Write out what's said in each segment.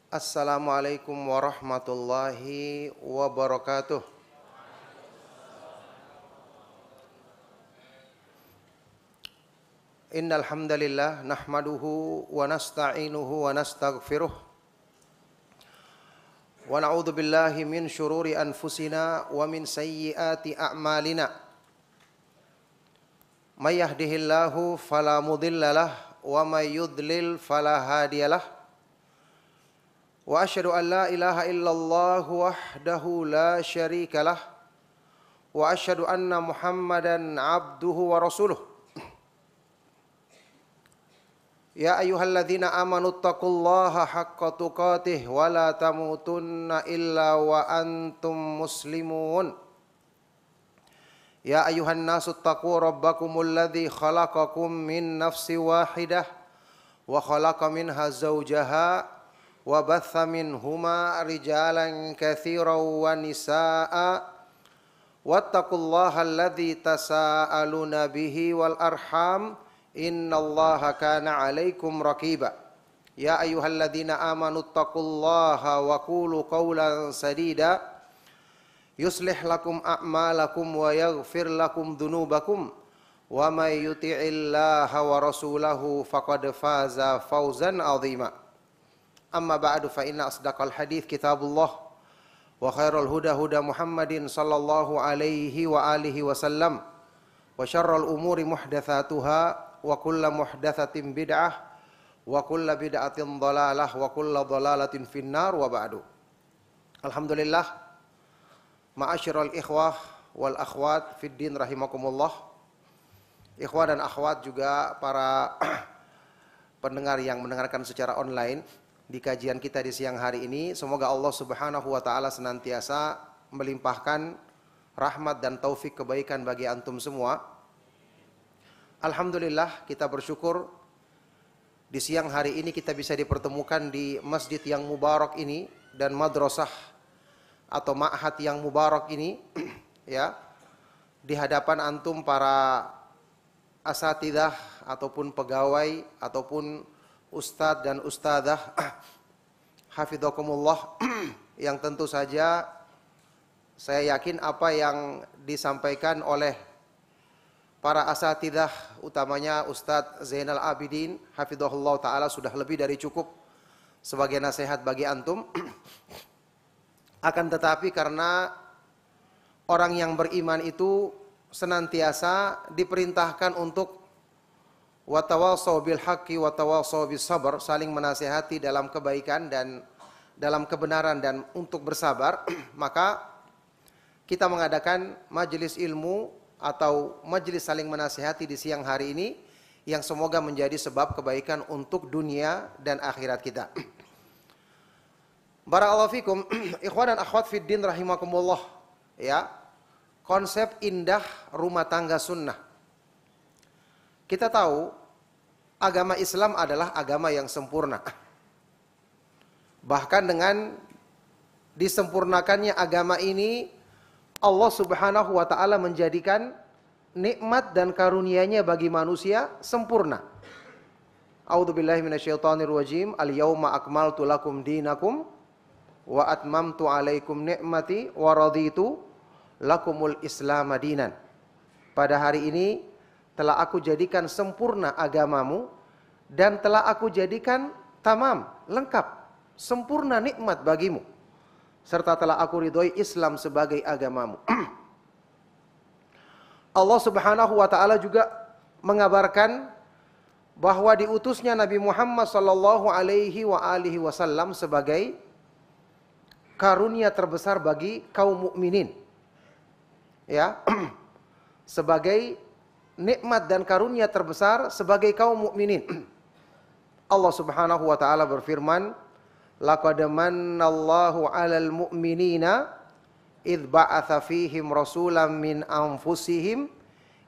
Assalamualaikum warahmatullahi wabarakatuh. Innal hamdalillah nahmaduhu wa nasta'inuhu wa nastaghfiruh wa na'udzu billahi min syururi anfusina wa min sayyiati a'malina. May yahdihillahu fala mudhillalah wa may yudlil fala hadiyalah. Wa asyhadu an la ilaha illallah wahdahu la syarikalah wa asyhadu anna Muhammadan abduhu wa rasuluh. Ya ayyuhalladzina amanu taqullaha haqqa tuqatih wa la tamutunna illa wa antum muslimun. Ya ayyuhan nasu taqu rabbakumul ladzi khalaqakum min nafsin wahidah wa khalaqa minha zawjaha wa batha minhuma rijalan katsiran wa nisaa'a wattaqullaha alladzi tasaaluna bihi wal arham innallaha kana 'alaikum raqiba. Ya ayyuhalladzina amanu taqullaha wa qulu qawlan sadida yuslih lakum a'malakum wa yaghfir lakum dhunubakum wa may yuti'illaha wa rasulahu faqad faza fawzan 'azima. Amma ba'du fa inna asdaqal hadits kitabullah wa khairal huda huda Muhammadin sallallahu alaihi wa alihi wasallam wa syarrul umuri muhdatsatuha wa kullu muhdatsatin bid'ah wa kullu bid'atin dhalalah wa kullu dhalalatin finnar wa ba'du. Alhamdulillah, ma'asyiral ikhwah wal akhwat fid din rahimakumullah. Ikhwah dan akhwat juga para pendengar yang mendengarkan secara online di kajian kita di siang hari ini, semoga Allah Subhanahu wa taala senantiasa melimpahkan rahmat dan taufik kebaikan bagi antum semua. Alhamdulillah, kita bersyukur di siang hari ini kita bisa dipertemukan di masjid yang mubarak ini dan madrasah atau ma'had yang mubarak ini ya, di hadapan antum para asatidzah ataupun pegawai ataupun ustadz dan ustadzah hafidhakumullah yang tentu saja saya yakin apa yang disampaikan oleh para asatidzah utamanya Ustadz Zainal Abidin hafidhahullah taala sudah lebih dari cukup sebagai nasihat bagi antum. Akan tetapi karena orang yang beriman itu senantiasa diperintahkan untuk watawassaw bil haqqi watawassaw bis sabr, saling menasihati dalam kebaikan dan dalam kebenaran dan untuk bersabar, maka kita mengadakan majelis ilmu atau majelis saling menasihati di siang hari ini yang semoga menjadi sebab kebaikan untuk dunia dan akhirat kita. Barakallahu fikum, ikhwan dan akhwat fid din rahimakumullah. Ya, konsep indah rumah tangga sunnah. Kita tahu agama Islam adalah agama yang sempurna. Bahkan dengan disempurnakannya agama ini, Allah Subhanahu wa taala menjadikan nikmat dan karunia-Nya bagi manusia sempurna. A'udzubillahi minasyaitonir rajim. Al-yauma akmaltu lakum dinakum wa atmamtu alaikum ni'mati wa raditu lakumul islam dinan. Pada hari ini telah aku jadikan sempurna agamamu dan telah aku jadikan tamam, lengkap, sempurna nikmat bagimu, serta telah aku ridhoi Islam sebagai agamamu. Allah Subhanahu wa taala juga mengabarkan bahwa diutusnya Nabi Muhammad sallallahu alaihi wasallam sebagai karunia terbesar bagi kaum mukminin. Ya. Sebagai nikmat dan karunia terbesar sebagai kaum mukminin. Allah Subhanahu wa taala berfirman, laqad mannallahu 'alal mu'minina idz ba'atsa fihim rasulan min anfusihim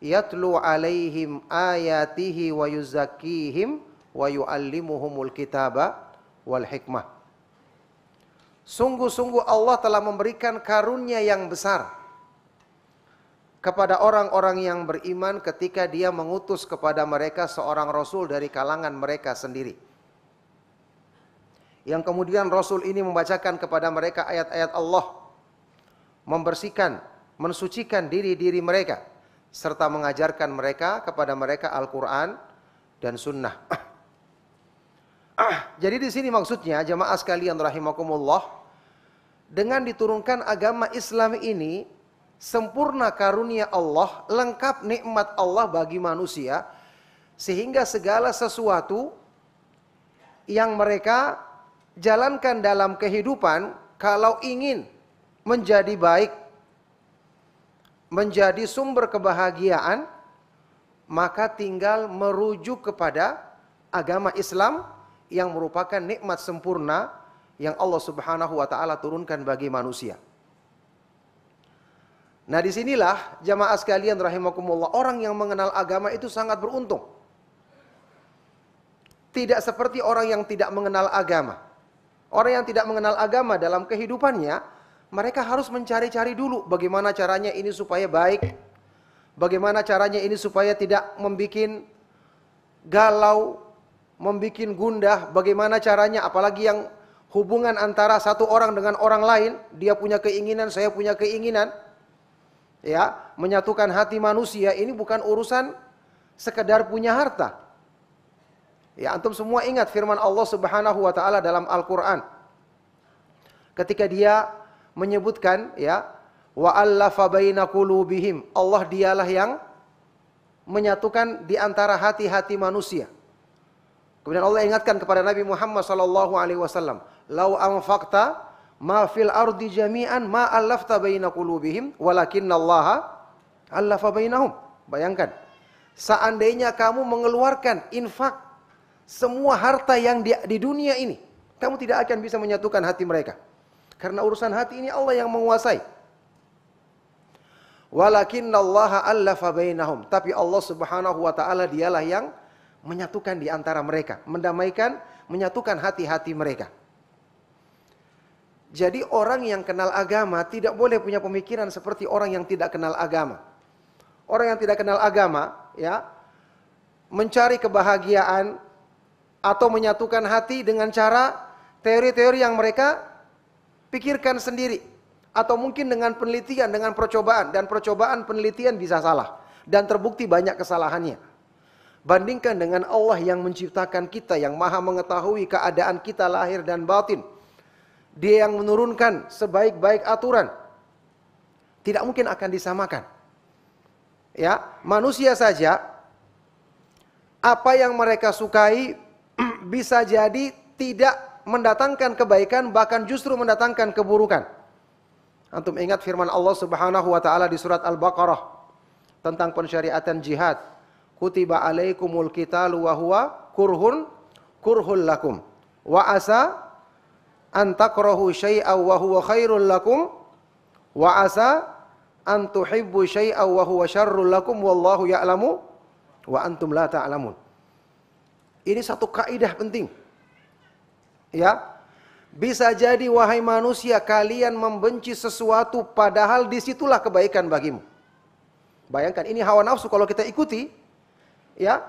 yatlu 'alaihim ayatihi wa yuzakkihim wa yu'allimuhumul kitaba wal hikmah. Sungguh-sungguh Allah telah memberikan karunia yang besar kepada orang-orang yang beriman ketika Dia mengutus kepada mereka seorang rasul dari kalangan mereka sendiri. yang kemudian Rasul ini membacakan kepada mereka ayat-ayat Allah, membersihkan, mensucikan diri-diri mereka, serta mengajarkan mereka kepada mereka Al-Quran dan Sunnah. Jadi di sini maksudnya jamaah sekalian rahimakumullah, dengan diturunkan agama Islam ini, sempurna karunia Allah, lengkap nikmat Allah bagi manusia, sehingga segala sesuatu yang mereka jalankan dalam kehidupan, kalau ingin menjadi baik, menjadi sumber kebahagiaan, maka tinggal merujuk kepada agama Islam yang merupakan nikmat sempurna yang Allah Subhanahu wa taala turunkan bagi manusia. Nah, disinilah jamaah sekalian rahimakumullah, orang yang mengenal agama itu sangat beruntung. Tidak seperti orang yang tidak mengenal agama. Orang yang tidak mengenal agama dalam kehidupannya, mereka harus mencari-cari dulu bagaimana caranya ini supaya baik, bagaimana caranya ini supaya tidak membuat galau, membuat gundah, bagaimana caranya, apalagi yang hubungan antara satu orang dengan orang lain, dia punya keinginan, saya punya keinginan, ya, menyatukan hati manusia ini bukan urusan sekedar punya harta. Ya, antum semua ingat firman Allah Subhanahu wa taala dalam Al-Qur'an. Ketika dia menyebutkan, ya, wa allafa baina qulubihim, Allah dialah yang menyatukan di antara hati-hati manusia. Kemudian Allah ingatkan kepada Nabi Muhammad sallallahu alaihi wasallam, "Lau anfaqta ma fil ardi jami'an ma allafta baina qulubihim walakinallaha allafa bainahum." Bayangkan, seandainya kamu mengeluarkan infak semua harta yang di dunia ini, kamu tidak akan bisa menyatukan hati mereka. Karena urusan hati ini Allah yang menguasai. Walakinallaha allafa bainahum. Tapi Allah Subhanahu wa taala dialah yang menyatukan di antara mereka, mendamaikan, menyatukan hati-hati mereka. Jadi orang yang kenal agama tidak boleh punya pemikiran seperti orang yang tidak kenal agama. Orang yang tidak kenal agama, ya, mencari kebahagiaan atau menyatukan hati dengan cara teori-teori yang mereka pikirkan sendiri, atau mungkin dengan penelitian, dengan percobaan, dan percobaan penelitian bisa salah dan terbukti banyak kesalahannya. Bandingkan dengan Allah yang menciptakan kita, yang maha mengetahui keadaan kita lahir dan batin. Dia yang menurunkan sebaik-baik aturan. Tidak mungkin akan disamakan. Ya, manusia saja apa yang mereka sukai bisa jadi tidak mendatangkan kebaikan, bahkan justru mendatangkan keburukan. Antum ingat firman Allah Subhanahu wa taala di surat Al-Baqarah tentang pensyariatan jihad. Kutiba alaikumul qitalu wa huwa kurhul lakum wa asa an takrahu syai'an wa huwa khairul lakum wa asa an tuhibbu syai'an wa huwa syarrul lakum wallahu ya'lamu wa antum la ta'lamun. Ini satu kaidah penting. Ya, bisa jadi wahai manusia kalian membenci sesuatu padahal disitulah kebaikan bagimu. Bayangkan, ini hawa nafsu kalau kita ikuti, ya,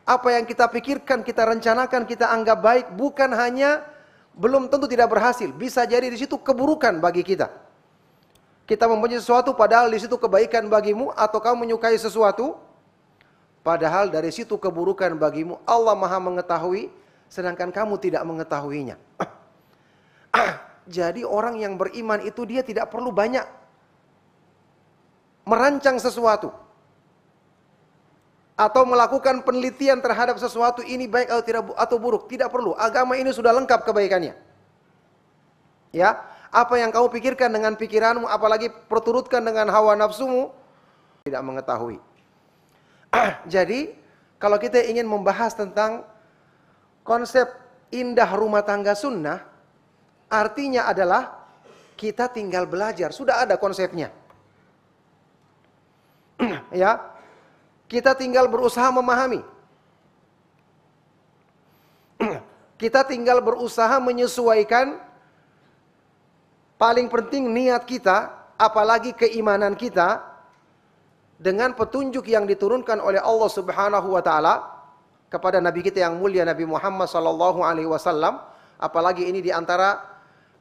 apa yang kita pikirkan, kita rencanakan, kita anggap baik, bukan hanya belum tentu tidak berhasil, bisa jadi di situ keburukan bagi kita. Kita membenci sesuatu padahal di situ kebaikan bagimu, atau kamu menyukai sesuatu padahal dari situ keburukan bagimu. Allah Maha mengetahui sedangkan kamu tidak mengetahuinya. Jadi orang yang beriman itu dia tidak perlu banyak merancang sesuatu atau melakukan penelitian terhadap sesuatu ini baik atau tidak atau buruk, tidak perlu. Agama ini sudah lengkap kebaikannya. Ya, apa yang kamu pikirkan dengan pikiranmu, apalagi perturutkan dengan hawa nafsumu, tidak mengetahui. Jadi, kalau kita ingin membahas tentang konsep indah rumah tangga sunnah, artinya adalah kita tinggal belajar, sudah ada konsepnya. Ya, kita tinggal berusaha memahami. Kita tinggal berusaha menyesuaikan, paling penting niat kita, apalagi keimanan kita, dengan petunjuk yang diturunkan oleh Allah Subhanahu wa taala kepada nabi kita yang mulia Nabi Muhammad sallallahu alaihi wasallam, apalagi ini di antara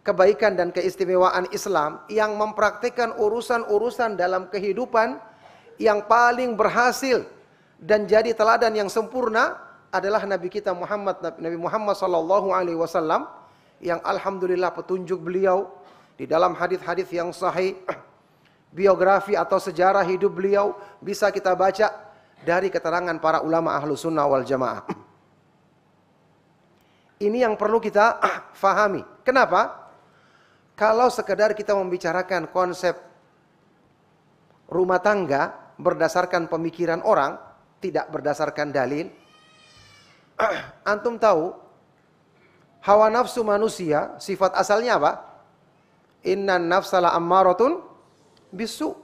kebaikan dan keistimewaan Islam yang mempraktikkan urusan-urusan dalam kehidupan yang paling berhasil dan jadi teladan yang sempurna adalah Nabi kita Nabi Muhammad sallallahu alaihi wasallam, yang alhamdulillah petunjuk beliau di dalam hadis-hadis yang sahih, biografi atau sejarah hidup beliau bisa kita baca dari keterangan para ulama ahlu sunnah wal jamaah. Ini yang perlu kita fahami. Kenapa? Kalau sekedar kita membicarakan konsep rumah tangga berdasarkan pemikiran orang, tidak berdasarkan dalil, antum tahu hawa nafsu manusia sifat asalnya apa? Innan nafsala ammaratun bisu.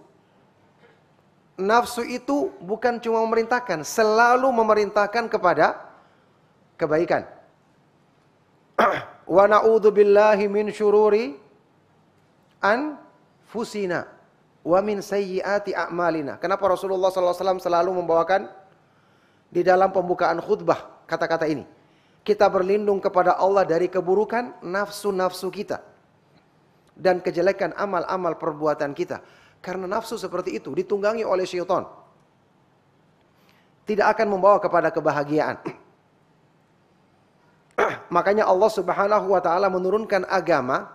Nafsu itu bukan cuma memerintahkan, selalu memerintahkan kepada kebaikan. Wa na'udzu billahi min syururi anfusina wa min sayyiati a'malina. Kenapa Rasulullah SAW selalu membawakan di dalam pembukaan khutbah kata-kata ini? Kita berlindung kepada Allah dari keburukan nafsu-nafsu kita dan kejelekan amal-amal perbuatan kita. Karena nafsu seperti itu ditunggangi oleh syaitan, tidak akan membawa kepada kebahagiaan. Makanya Allah Subhanahu wa taala menurunkan agama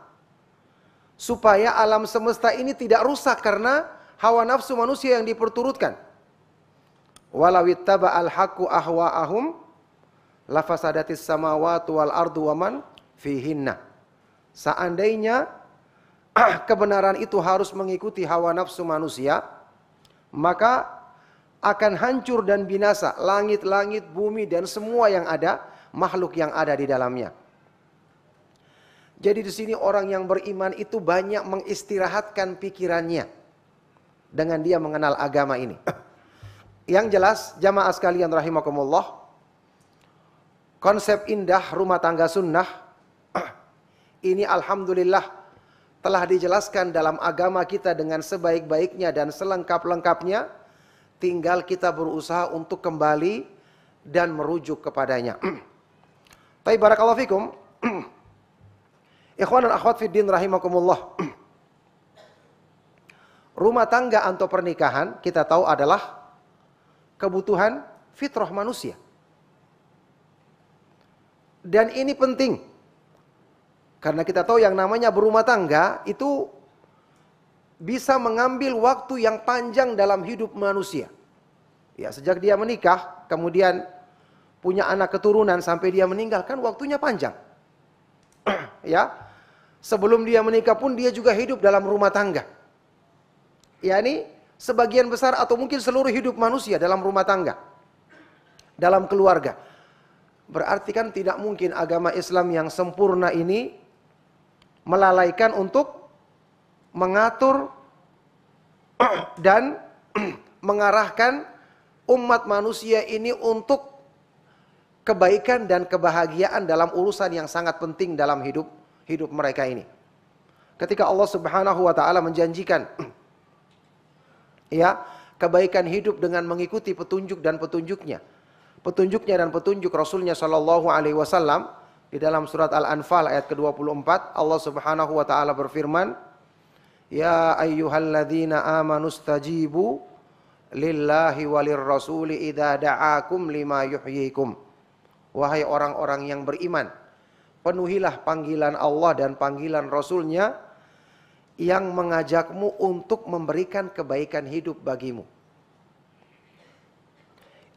supaya alam semesta ini tidak rusak karena hawa nafsu manusia yang diperturutkan. Walau ittaba'al haqqu ahwa'ahum lafasadatis samawati wal ardu waman fihinna. Seandainya kebenaran itu harus mengikuti hawa nafsu manusia, maka akan hancur dan binasa langit-langit, bumi dan semua yang ada, makhluk yang ada di dalamnya. Jadi di sini orang yang beriman itu banyak mengistirahatkan pikirannya dengan dia mengenal agama ini. Yang jelas, jamaah sekalian rahimakumullah, konsep indah rumah tangga sunnah ini alhamdulillah telah dijelaskan dalam agama kita dengan sebaik-baiknya dan selengkap-lengkapnya. Tinggal kita berusaha untuk kembali dan merujuk kepadanya. Tapi barakallahu fikum, ikhwan dan akhwat fiddin rahimakumullah, rumah tangga atau pernikahan kita tahu adalah kebutuhan fitrah manusia. Dan ini penting, karena kita tahu yang namanya berumah tangga itu bisa mengambil waktu yang panjang dalam hidup manusia. Ya, sejak dia menikah, kemudian punya anak keturunan sampai dia meninggal, kan waktunya panjang. Ya, sebelum dia menikah pun dia juga hidup dalam rumah tangga. Ya, ini sebagian besar atau mungkin seluruh hidup manusia dalam rumah tangga, dalam keluarga. Berarti kan tidak mungkin agama Islam yang sempurna ini melalaikan untuk mengatur dan mengarahkan umat manusia ini untuk kebaikan dan kebahagiaan dalam urusan yang sangat penting dalam hidup mereka ini. Ketika Allah Subhanahu wa taala menjanjikan ya, kebaikan hidup dengan mengikuti petunjuk dan petunjuknya dan petunjuk Rasulnya Shallallahu Alaihi Wasallam, di dalam surat Al-Anfal ayat ke-24 Allah Subhanahu Wa Taala berfirman, Ya ayyuhalladzina amanu stajibu lillahi walir rasuli idza da'akum lima yuhyikum. Wahai orang-orang yang beriman, penuhilah panggilan Allah dan panggilan Rasulnya yang mengajakmu untuk memberikan kebaikan hidup bagimu.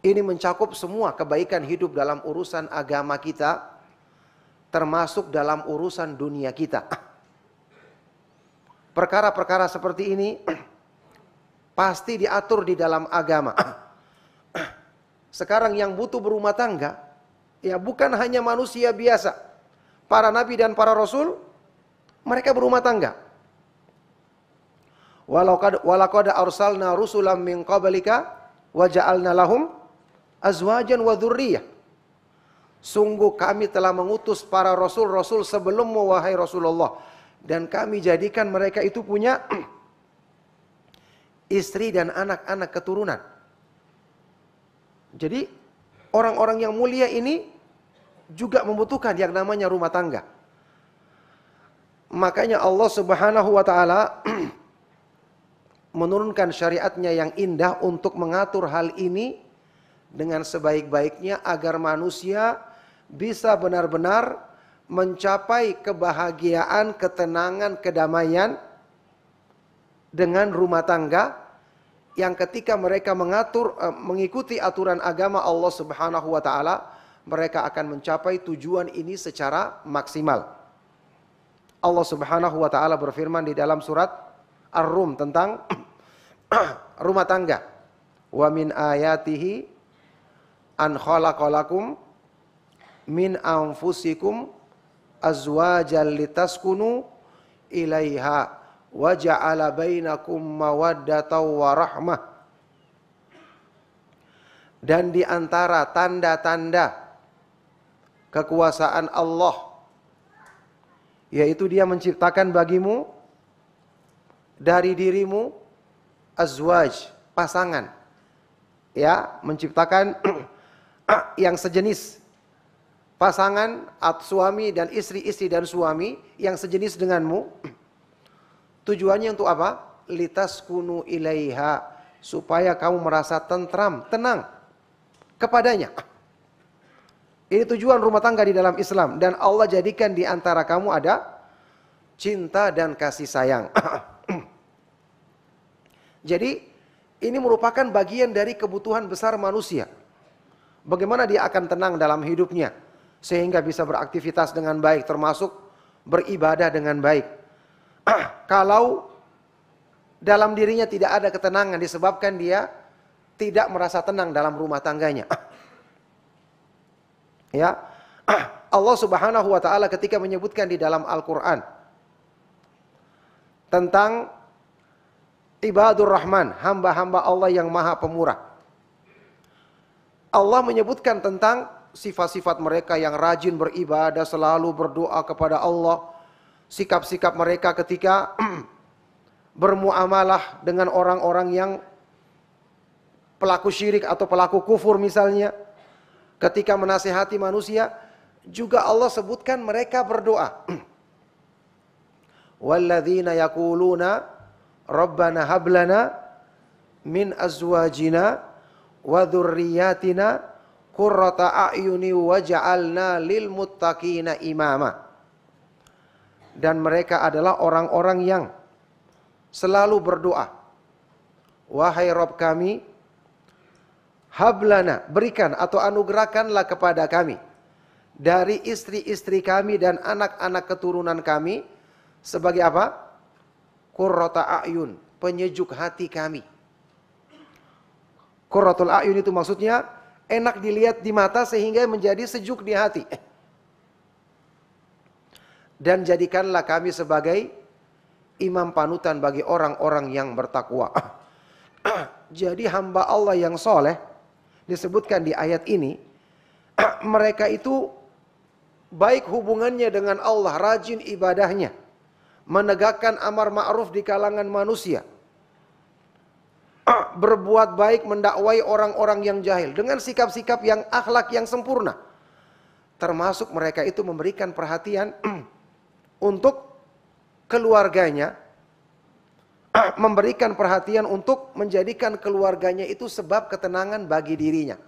Ini mencakup semua kebaikan hidup dalam urusan agama kita, termasuk dalam urusan dunia kita. Perkara-perkara seperti ini pasti diatur di dalam agama. Sekarang yang butuh berumah tangga, ya bukan hanya manusia biasa. Para nabi dan para rasul, mereka berumah tangga. Walaqad arsalna rusulan min qablika wa ja'alna lahum azwajan wa dzurriyyah. Sungguh kami telah mengutus para rasul-rasul sebelummu wahai Rasulullah, dan kami jadikan mereka itu punya istri dan anak-anak keturunan. Jadi orang-orang yang mulia ini juga membutuhkan yang namanya rumah tangga. Makanya Allah Subhanahu wa taala menurunkan syariatnya yang indah untuk mengatur hal ini dengan sebaik-baiknya agar manusia bisa benar-benar mencapai kebahagiaan, ketenangan, kedamaian dengan rumah tangga yang ketika mereka mengikuti aturan agama Allah Subhanahu wa taala, mereka akan mencapai tujuan ini secara maksimal. Allah Subhanahu wa taala berfirman di dalam surat Ar-Rum tentang rumah tangga. Wa min ayatihi an khalaqalakum min anfusikum azwajan litaskunu ilaiha wa ja'ala bainakum mawaddatan wa rahmah. Dan di antara tanda-tanda kekuasaan Allah, yaitu Dia menciptakan bagimu dari dirimu azwaj, pasangan. Ya, menciptakan yang sejenis. Pasangan, suami dan istri dan suami yang sejenis denganmu. Tujuannya untuk apa? Litaskunu ilaiha, supaya kamu merasa tentram, tenang kepadanya. Ini tujuan rumah tangga di dalam Islam. Dan Allah jadikan di antara kamu ada cinta dan kasih sayang. Jadi ini merupakan bagian dari kebutuhan besar manusia. Bagaimana dia akan tenang dalam hidupnya sehingga bisa beraktivitas dengan baik, termasuk beribadah dengan baik. Kalau dalam dirinya tidak ada ketenangan disebabkan dia tidak merasa tenang dalam rumah tangganya. Ya, Allah Subhanahu wa taala ketika menyebutkan di dalam Al-Qur'an tentang ibadur rahman, hamba-hamba Allah yang maha pemurah. Allah menyebutkan tentang sifat-sifat mereka yang rajin beribadah, selalu berdoa kepada Allah. Sikap-sikap mereka ketika bermuamalah dengan orang-orang yang pelaku syirik atau pelaku kufur misalnya. Ketika menasihati manusia, juga Allah sebutkan mereka berdoa. Walladzina yaquluna Rabbana hablana min azwajina wa dzurriyyatina qurrata a'yuni waj'alna lil muttaqina imama. Dan mereka adalah orang-orang yang selalu berdoa. Wahai Rabb kami, hablana, berikan atau anugerahkanlah kepada kami dari istri-istri kami dan anak-anak keturunan kami sebagai apa? Qurrata a'yun, penyejuk hati kami. Qurratul a'yun itu maksudnya enak dilihat di mata sehingga menjadi sejuk di hati. Dan jadikanlah kami sebagai imam panutan bagi orang-orang yang bertakwa. Jadi hamba Allah yang soleh disebutkan di ayat ini, mereka itu baik hubungannya dengan Allah, rajin ibadahnya, menegakkan amar ma'ruf di kalangan manusia, berbuat baik, mendakwai orang-orang yang jahil dengan sikap-sikap yang akhlak yang sempurna. Termasuk mereka itu memberikan perhatian untuk keluarganya, memberikan perhatian untuk menjadikan keluarganya itu sebab ketenangan bagi dirinya.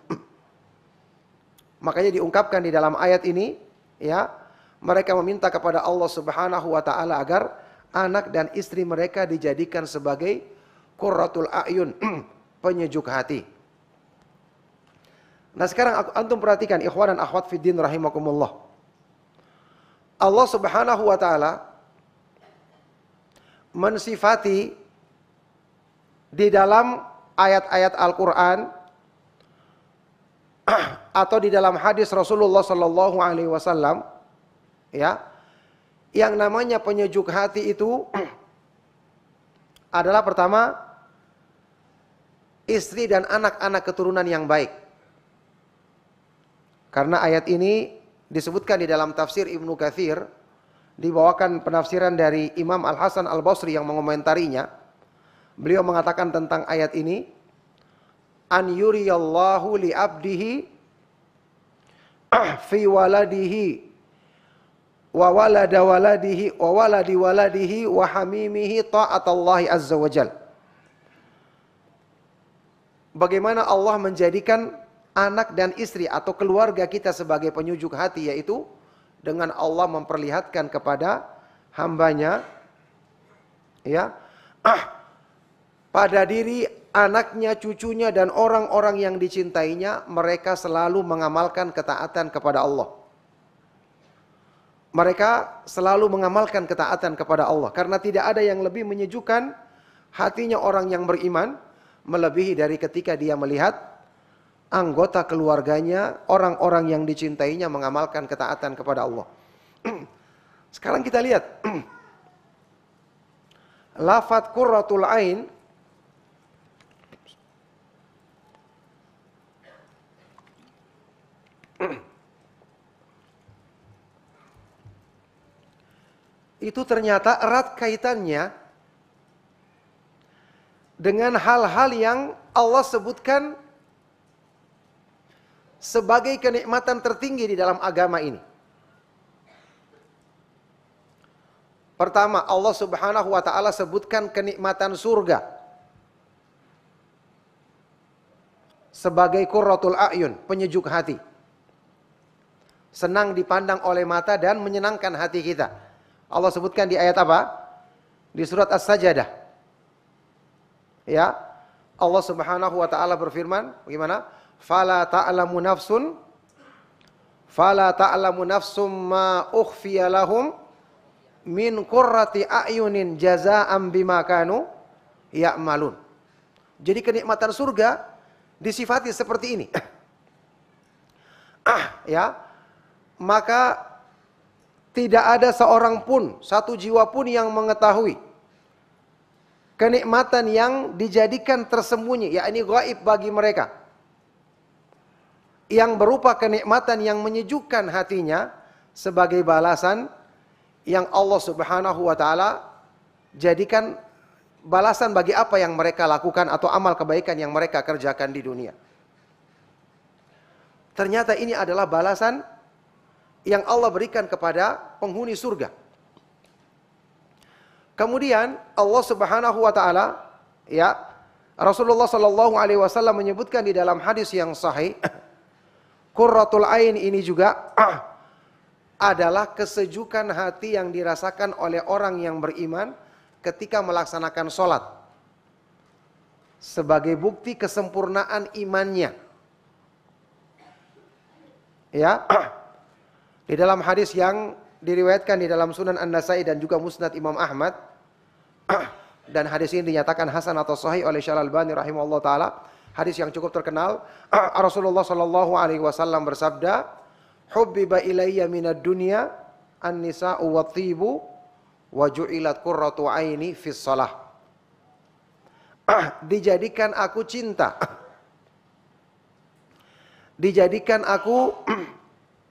Makanya diungkapkan di dalam ayat ini, ya, mereka meminta kepada Allah Subhanahu wa taala agar anak dan istri mereka dijadikan sebagai qurratul a'yun, penyejuk hati. Nah, sekarang antum perhatikan ikhwan dan akhwat fiddin rahimakumullah. Allah Subhanahu wa taala mensifati di dalam ayat-ayat Al-Qur'an atau di dalam hadis Rasulullah sallallahu alaihi wasallam, ya, yang namanya penyejuk hati itu adalah pertama istri dan anak-anak keturunan yang baik. Karena ayat ini disebutkan di dalam tafsir Ibnu Katsir, dibawakan penafsiran dari Imam Al-Hasan Al-Basri yang mengomentarinya. Beliau mengatakan tentang ayat ini, an yuriyallahu li abdihi fi waladihi wa walada waladihi wa waladi waladihi wa hamimihi ta'atallahi azza wajal. Bagaimana Allah menjadikan anak dan istri atau keluarga kita sebagai penyujuk hati, yaitu dengan Allah memperlihatkan kepada hambanya, ya, pada diri anaknya, cucunya, dan orang-orang yang dicintainya, mereka selalu mengamalkan ketaatan kepada Allah. Mereka selalu mengamalkan ketaatan kepada Allah, karena tidak ada yang lebih menyejukkan hatinya orang yang beriman melebihi dari ketika dia melihat anggota keluarganya, orang-orang yang dicintainya mengamalkan ketaatan kepada Allah. Sekarang kita lihat lafadz qurratul ain itu ternyata erat kaitannya dengan hal-hal yang Allah sebutkan sebagai kenikmatan tertinggi di dalam agama ini. Pertama, Allah Subhanahu wa taala sebutkan kenikmatan surga sebagai qurratul a'yun, penyejuk hati. Senang dipandang oleh mata dan menyenangkan hati kita. Allah sebutkan di ayat apa? Di surat As-Sajdah. Ya, Allah Subhanahu wa taala berfirman, bagaimana? Fala ta'lamu nafsum ma ukhfiya lahum min qurrati a'yunin jazaa'an bima kanu ya'malun. Jadi kenikmatan surga disifati seperti ini. Ya. Maka tidak ada seorang pun, satu jiwa pun yang mengetahui kenikmatan yang dijadikan tersembunyi, yakni gaib bagi mereka, yang berupa kenikmatan yang menyejukkan hatinya sebagai balasan yang Allah Subhanahu wa taala jadikan balasan bagi apa yang mereka lakukan atau amal kebaikan yang mereka kerjakan di dunia. Ternyata ini adalah balasan yang Allah berikan kepada penghuni surga. Kemudian Allah Subhanahu wa taala, ya, Rasulullah sallallahu alaihi wasallam menyebutkan di dalam hadis yang sahih, qurratul ain ini juga adalah kesejukan hati yang dirasakan oleh orang yang beriman ketika melaksanakan sholat sebagai bukti kesempurnaan imannya. Ya, di dalam hadis yang diriwayatkan di dalam Sunan An-Nasai dan juga Musnad Imam Ahmad, dan hadis ini dinyatakan hasan atau sahih oleh Syekh Al-Albani rahimahullah taala, hadis yang cukup terkenal. Rasulullah sallallahu alaihi wasallam bersabda, "Hubbiba ilayya minad dunya an-nisa'u wat-thibu wa ju'ilat qurratu aini fis shalah." Dijadikan aku cinta, dijadikan aku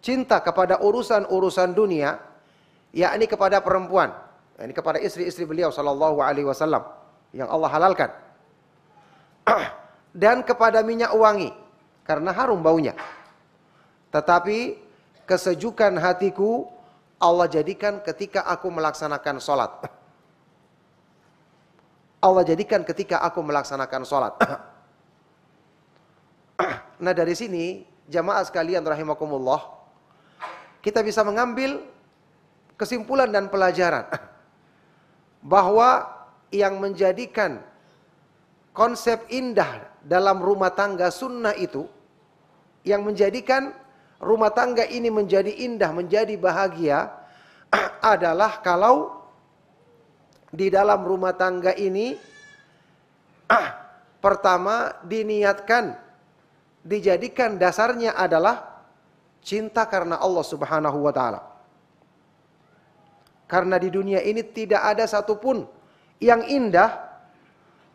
cinta kepada urusan-urusan dunia, yakni kepada perempuan, yakni kepada istri-istri beliau sallallahu alaihi wasallam yang Allah halalkan, dan kepada minyak wangi karena harum baunya. Tetapi kesejukan hatiku Allah jadikan ketika aku melaksanakan sholat. Allah jadikan ketika aku melaksanakan sholat. Nah, dari sini jamaah sekalian rahimakumullah, kita bisa mengambil kesimpulan dan pelajaran bahwa yang menjadikan konsep indah dalam rumah tangga sunnah itu, yang menjadikan rumah tangga ini menjadi indah, menjadi bahagia, adalah kalau di dalam rumah tangga ini pertama diniatkan, dijadikan dasarnya adalah cinta karena Allah Subhanahu wa taala. Karena di dunia ini tidak ada satupun yang indah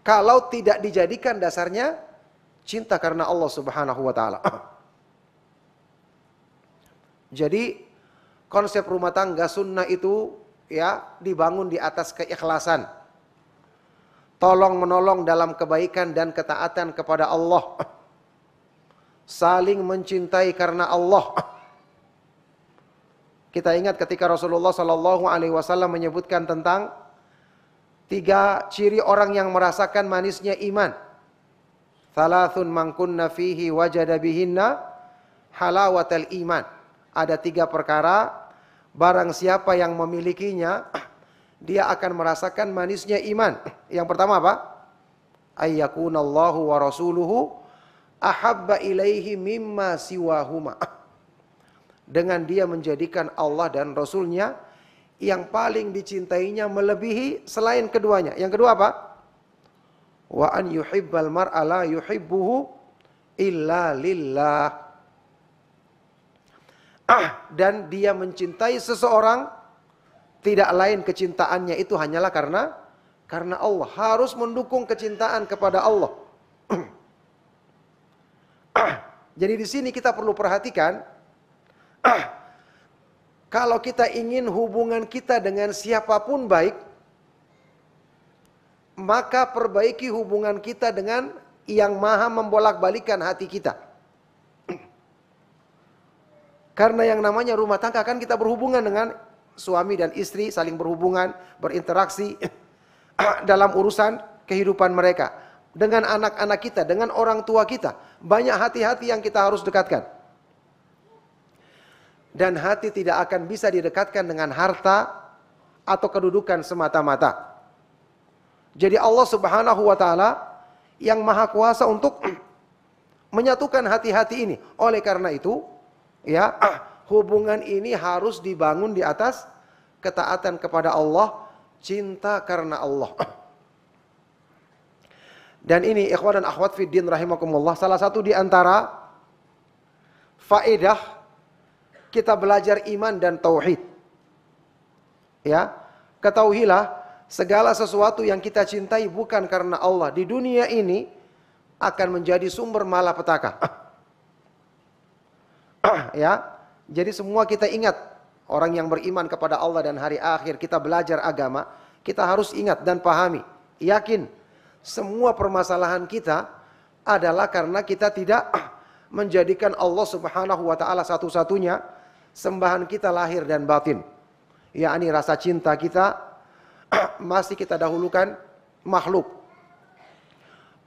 kalau tidak dijadikan dasarnya cinta karena Allah Subhanahu wa taala. Jadi konsep rumah tangga sunnah itu, ya, dibangun di atas keikhlasan, tolong menolong dalam kebaikan dan ketaatan kepada Allah, saling mencintai karena Allah, Kita ingat ketika Rasulullah Shallallahu Alaihi Wasallam menyebutkan tentang 3 ciri orang yang merasakan manisnya iman. Thalathun man kunna fihi wajada bihinna halawatal iman. Ada 3 perkara, barang siapa yang memilikinya, dia akan merasakan manisnya iman. Yang pertama apa? Ayyakunallahu wa rasuluhu ahabba ilaihi mimma siwahuma. Dengan dia menjadikan Allah dan Rasulnya yang paling dicintainya melebihi selain keduanya. Yang kedua apa? Wa an yuhibbal mar'a la yuhibbuhu illa lillah. Dan dia mencintai seseorang, tidak lain kecintaannya itu hanyalah karena Allah. Harus mendukung kecintaan kepada Allah. Jadi di sini kita perlu perhatikan, kalau kita ingin hubungan kita dengan siapapun baik, maka perbaiki hubungan kita dengan yang maha membolak-balikan hati kita. Karena yang namanya rumah tangga kan kita berhubungan dengan suami dan istri, saling berhubungan, berinteraksi dalam urusan kehidupan mereka. Dengan anak-anak kita, dengan orang tua kita. Banyak hati-hati yang kita harus dekatkan. Dan hati tidak akan bisa didekatkan dengan harta atau kedudukan semata-mata. Jadi Allah Subhanahu wa taala yang maha kuasa untuk menyatukan hati-hati ini. Oleh karena itu, ya, hubungan ini harus dibangun di atas ketaatan kepada Allah, cinta karena Allah. Dan ini ikhwan dan akhwat fiddin rahimakumullah, salah satu di antara faedah kita belajar iman dan tauhid. Ya, ketahuilah segala sesuatu yang kita cintai bukan karena Allah di dunia ini akan menjadi sumber malapetaka. Ya, jadi semua kita ingat, orang yang beriman kepada Allah dan hari akhir, kita belajar agama, kita harus ingat dan pahami, yakin semua permasalahan kita adalah karena kita tidak menjadikan Allah Subhanahu wa taala satu-satunya sembahan kita lahir dan batin. Yakni rasa cinta kita masih kita dahulukan makhluk.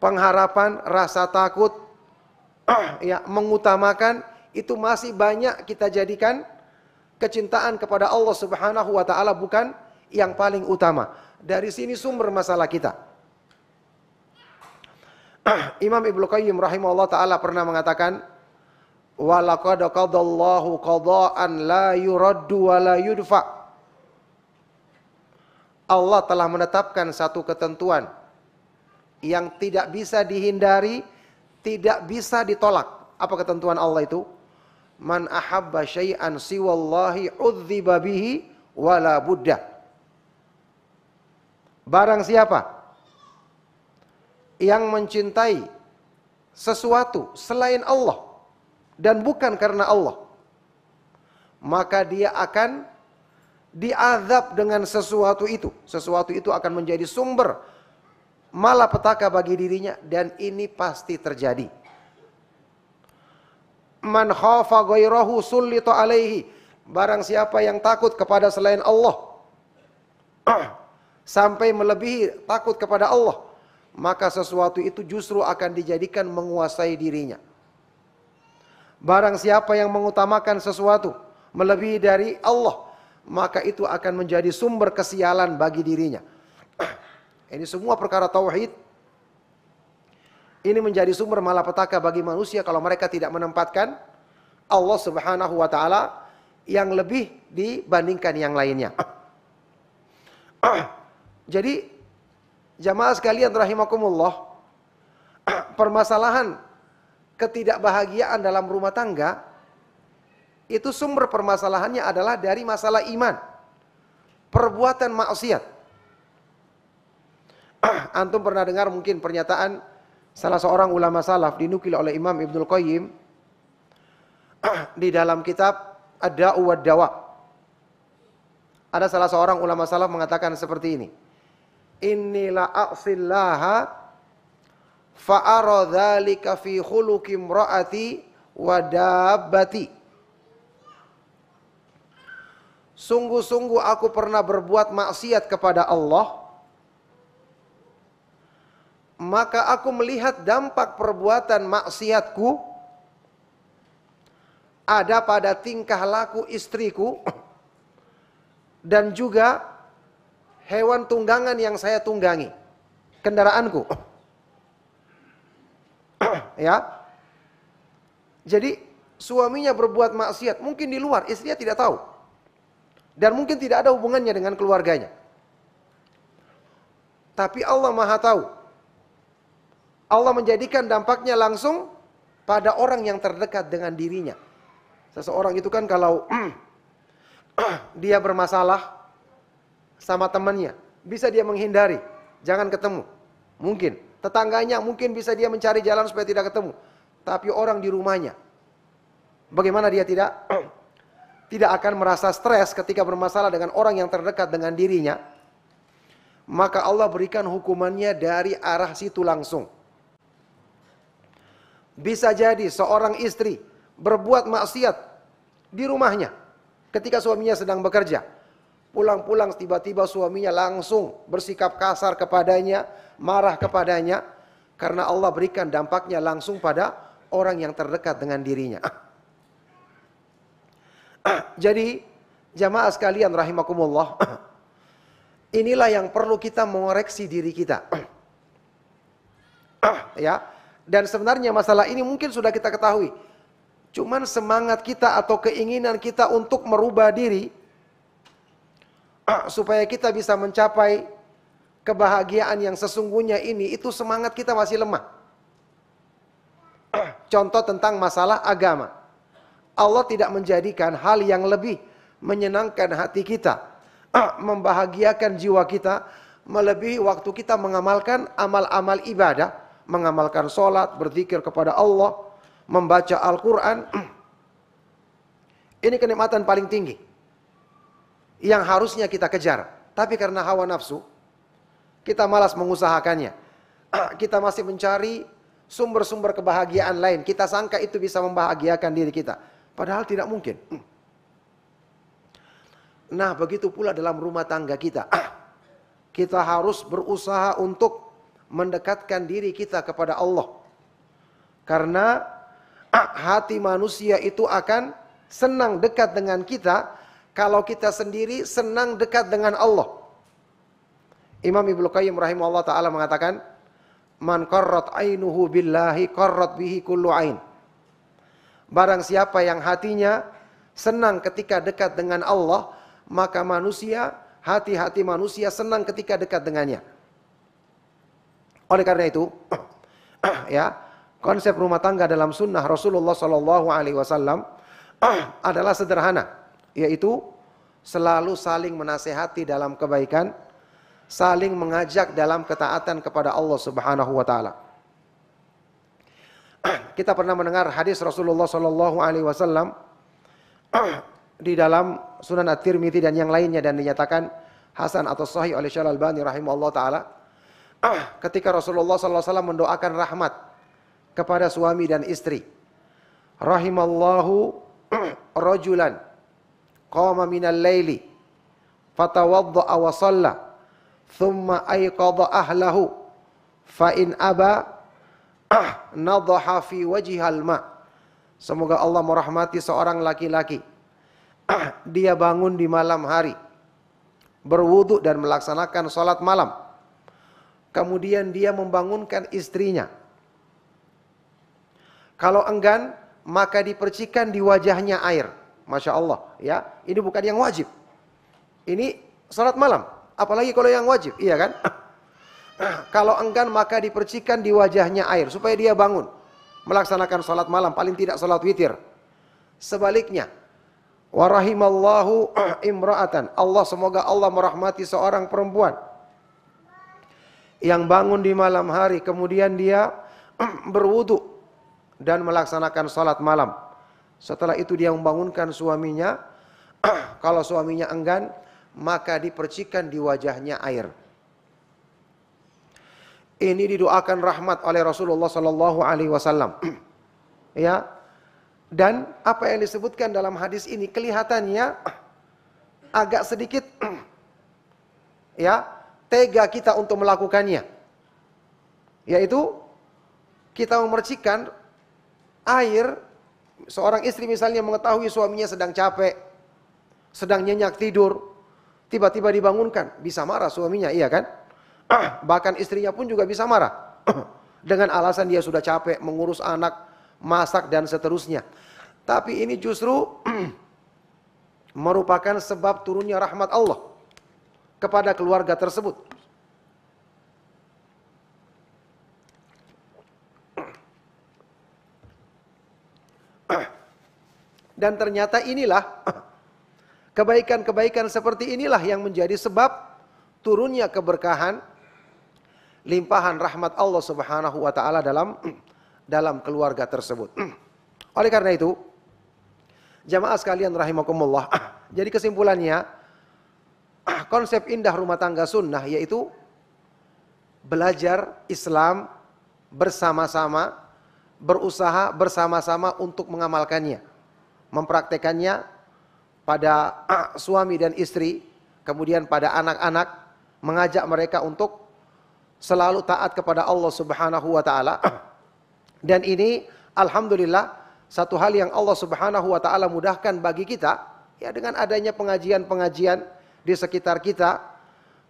Pengharapan, rasa takut, ya, mengutamakan itu masih banyak kita jadikan kecintaan kepada Allah Subhanahu wa taala bukan yang paling utama. Dari sini sumber masalah kita. Imam Ibnu Qayyim rahimahullah taala pernah mengatakan, wa laqad qadallahu qada'an la yuraddu wa la yudfa. Allah telah menetapkan satu ketentuan yang tidak bisa dihindari, tidak bisa ditolak. Apa ketentuan Allah itu? Man ahabba syai'an siwallahi udziba bihi wala budda. Barang siapa yang mencintai sesuatu selain Allah dan bukan karena Allah, maka dia akan diazab dengan sesuatu itu. Sesuatu itu akan menjadi sumber malapetaka bagi dirinya, dan ini pasti terjadi. Man khafa ghairahu sullita alaihi. Barang siapa yang takut kepada selain Allah sampai melebihi takut kepada Allah, maka sesuatu itu justru akan dijadikan menguasai dirinya. Barang siapa yang mengutamakan sesuatu melebihi dari Allah, maka itu akan menjadi sumber kesialan bagi dirinya. Ini semua perkara tauhid. Ini menjadi sumber malapetaka bagi manusia kalau mereka tidak menempatkan Allah Subhanahu wa taala yang lebih dibandingkan yang lainnya. Jadi jamaah sekalian rahimakumullah, permasalahan ketidakbahagiaan dalam rumah tangga itu sumber permasalahannya adalah dari masalah iman, perbuatan maksiat. Antum pernah dengar mungkin pernyataan salah seorang ulama salaf dinukil oleh Imam Ibnu Qayyim di dalam kitab Ad-Da'u wad-Dawa. Ada salah seorang ulama salaf mengatakan seperti ini. Inni la a'sillaha fa'ara dzalika fi khuluqi imra'ati wa dabbati. sungguh-sungguh aku pernah berbuat maksiat kepada Allah, maka aku melihat dampak perbuatan maksiatku ada pada tingkah laku istriku dan juga hewan tunggangan yang saya tunggangi, kendaraanku. Ya. Jadi suaminya berbuat maksiat, mungkin di luar istrinya tidak tahu. Dan mungkin tidak ada hubungannya dengan keluarganya. Tapi Allah Maha tahu. Allah menjadikan dampaknya langsung pada orang yang terdekat dengan dirinya. Seseorang itu kan kalau dia bermasalah sama temannya, bisa dia menghindari, jangan ketemu. Mungkin tetangganya mungkin bisa dia mencari jalan supaya tidak ketemu. Tapi orang di rumahnya, bagaimana dia tidak akan merasa stres ketika bermasalah dengan orang yang terdekat dengan dirinya? Maka Allah berikan hukumannya dari arah situ langsung. Bisa jadi seorang istri berbuat maksiat di rumahnya ketika suaminya sedang bekerja. Pulang-pulang tiba-tiba suaminya langsung bersikap kasar kepadanya, marah kepadanya, karena Allah berikan dampaknya langsung pada orang yang terdekat dengan dirinya. Jadi jamaah sekalian rahimakumullah, inilah yang perlu kita mengoreksi diri kita. Ya, dan sebenarnya masalah ini mungkin sudah kita ketahui. Cuman semangat kita atau keinginan kita untuk merubah diri supaya kita bisa mencapai kebahagiaan yang sesungguhnya ini, itu semangat kita masih lemah. Contoh tentang masalah agama. Allah tidak menjadikan hal yang lebih menyenangkan hati kita, membahagiakan jiwa kita, melebihi waktu kita mengamalkan amal-amal ibadah, mengamalkan sholat, berzikir kepada Allah, membaca Al-Quran. Ini kenikmatan paling tinggi yang harusnya kita kejar. Tapi karena hawa nafsu, kita malas mengusahakannya. Kita masih mencari sumber-sumber kebahagiaan lain. Kita sangka itu bisa membahagiakan diri kita. Padahal tidak mungkin. Nah, begitu pula dalam rumah tangga kita. Kita harus berusaha untuk mendekatkan diri kita kepada Allah. Karena hati manusia itu akan senang dekat dengan kita kalau kita sendiri senang dekat dengan Allah. Imam Ibnu Qayyim rahimahullah ta'ala mengatakan, man qarrat ainuhu billahi qarrat bihi kullu ain. Barang siapa yang hatinya senang ketika dekat dengan Allah, maka hati-hati manusia senang ketika dekat dengannya. Oleh karena itu, ya, konsep rumah tangga dalam sunnah Rasulullah SAW adalah sederhana, yaitu selalu saling menasehati dalam kebaikan, saling mengajak dalam ketaatan kepada Allah Subhanahu wa taala. Kita pernah mendengar hadis Rasulullah SAW di dalam Sunan At-Tirmidzi dan yang lainnya, dan dinyatakan hasan atau sahih oleh Syekh Al-Albani rahimahullah taala. Ketika Rasulullah SAW mendoakan rahmat kepada suami dan istri, rahimallahu rajulan qama minal laili fatawadda'a wa shalla thumma ayqadha ahlahu fa in aba nadhaha fi wajhihal ma. Semoga Allah merahmati seorang laki-laki, dia bangun di malam hari, berwudu dan melaksanakan salat malam, kemudian dia membangunkan istrinya. Kalau enggan, maka dipercikan di wajahnya air. Masya Allah, ya, ini bukan yang wajib. Ini salat malam, apalagi kalau yang wajib, iya kan? Kalau enggan, maka dipercikan di wajahnya air supaya dia bangun melaksanakan salat malam, paling tidak salat witir. Sebaliknya, wa rahimallahu imra'atan, semoga Allah merahmati seorang perempuan yang bangun di malam hari, kemudian dia berwudu dan melaksanakan salat malam. Setelah itu dia membangunkan suaminya. Kalau suaminya enggan, maka dipercikan di wajahnya air. Ini didoakan rahmat oleh Rasulullah SAW. Ya. Dan apa yang disebutkan dalam hadis ini kelihatannya agak sedikit ya tega kita untuk melakukannya. Yaitu kita memercikan air, seorang istri misalnya mengetahui suaminya sedang capek, sedang nyenyak tidur, tiba-tiba dibangunkan, bisa marah suaminya, iya kan? Bahkan istrinya pun juga bisa marah dengan alasan dia sudah capek mengurus anak, masak dan seterusnya. Tapi ini justru merupakan sebab turunnya rahmat Allah kepada keluarga tersebut. Dan ternyata inilah kebaikan-kebaikan seperti inilah yang menjadi sebab turunnya keberkahan, limpahan rahmat Allah Subhanahu wa taala dalam keluarga tersebut. Oleh karena itu, jamaah sekalian rahimakumullah, jadi kesimpulannya konsep indah rumah tangga sunnah yaitu belajar Islam bersama-sama, berusaha bersama-sama untuk mengamalkannya, mempraktekannya pada suami dan istri, kemudian pada anak-anak, mengajak mereka untuk selalu taat kepada Allah Subhanahu wa taala. Dan ini alhamdulillah satu hal yang Allah Subhanahu wa taala mudahkan bagi kita, ya, dengan adanya pengajian-pengajian di sekitar kita,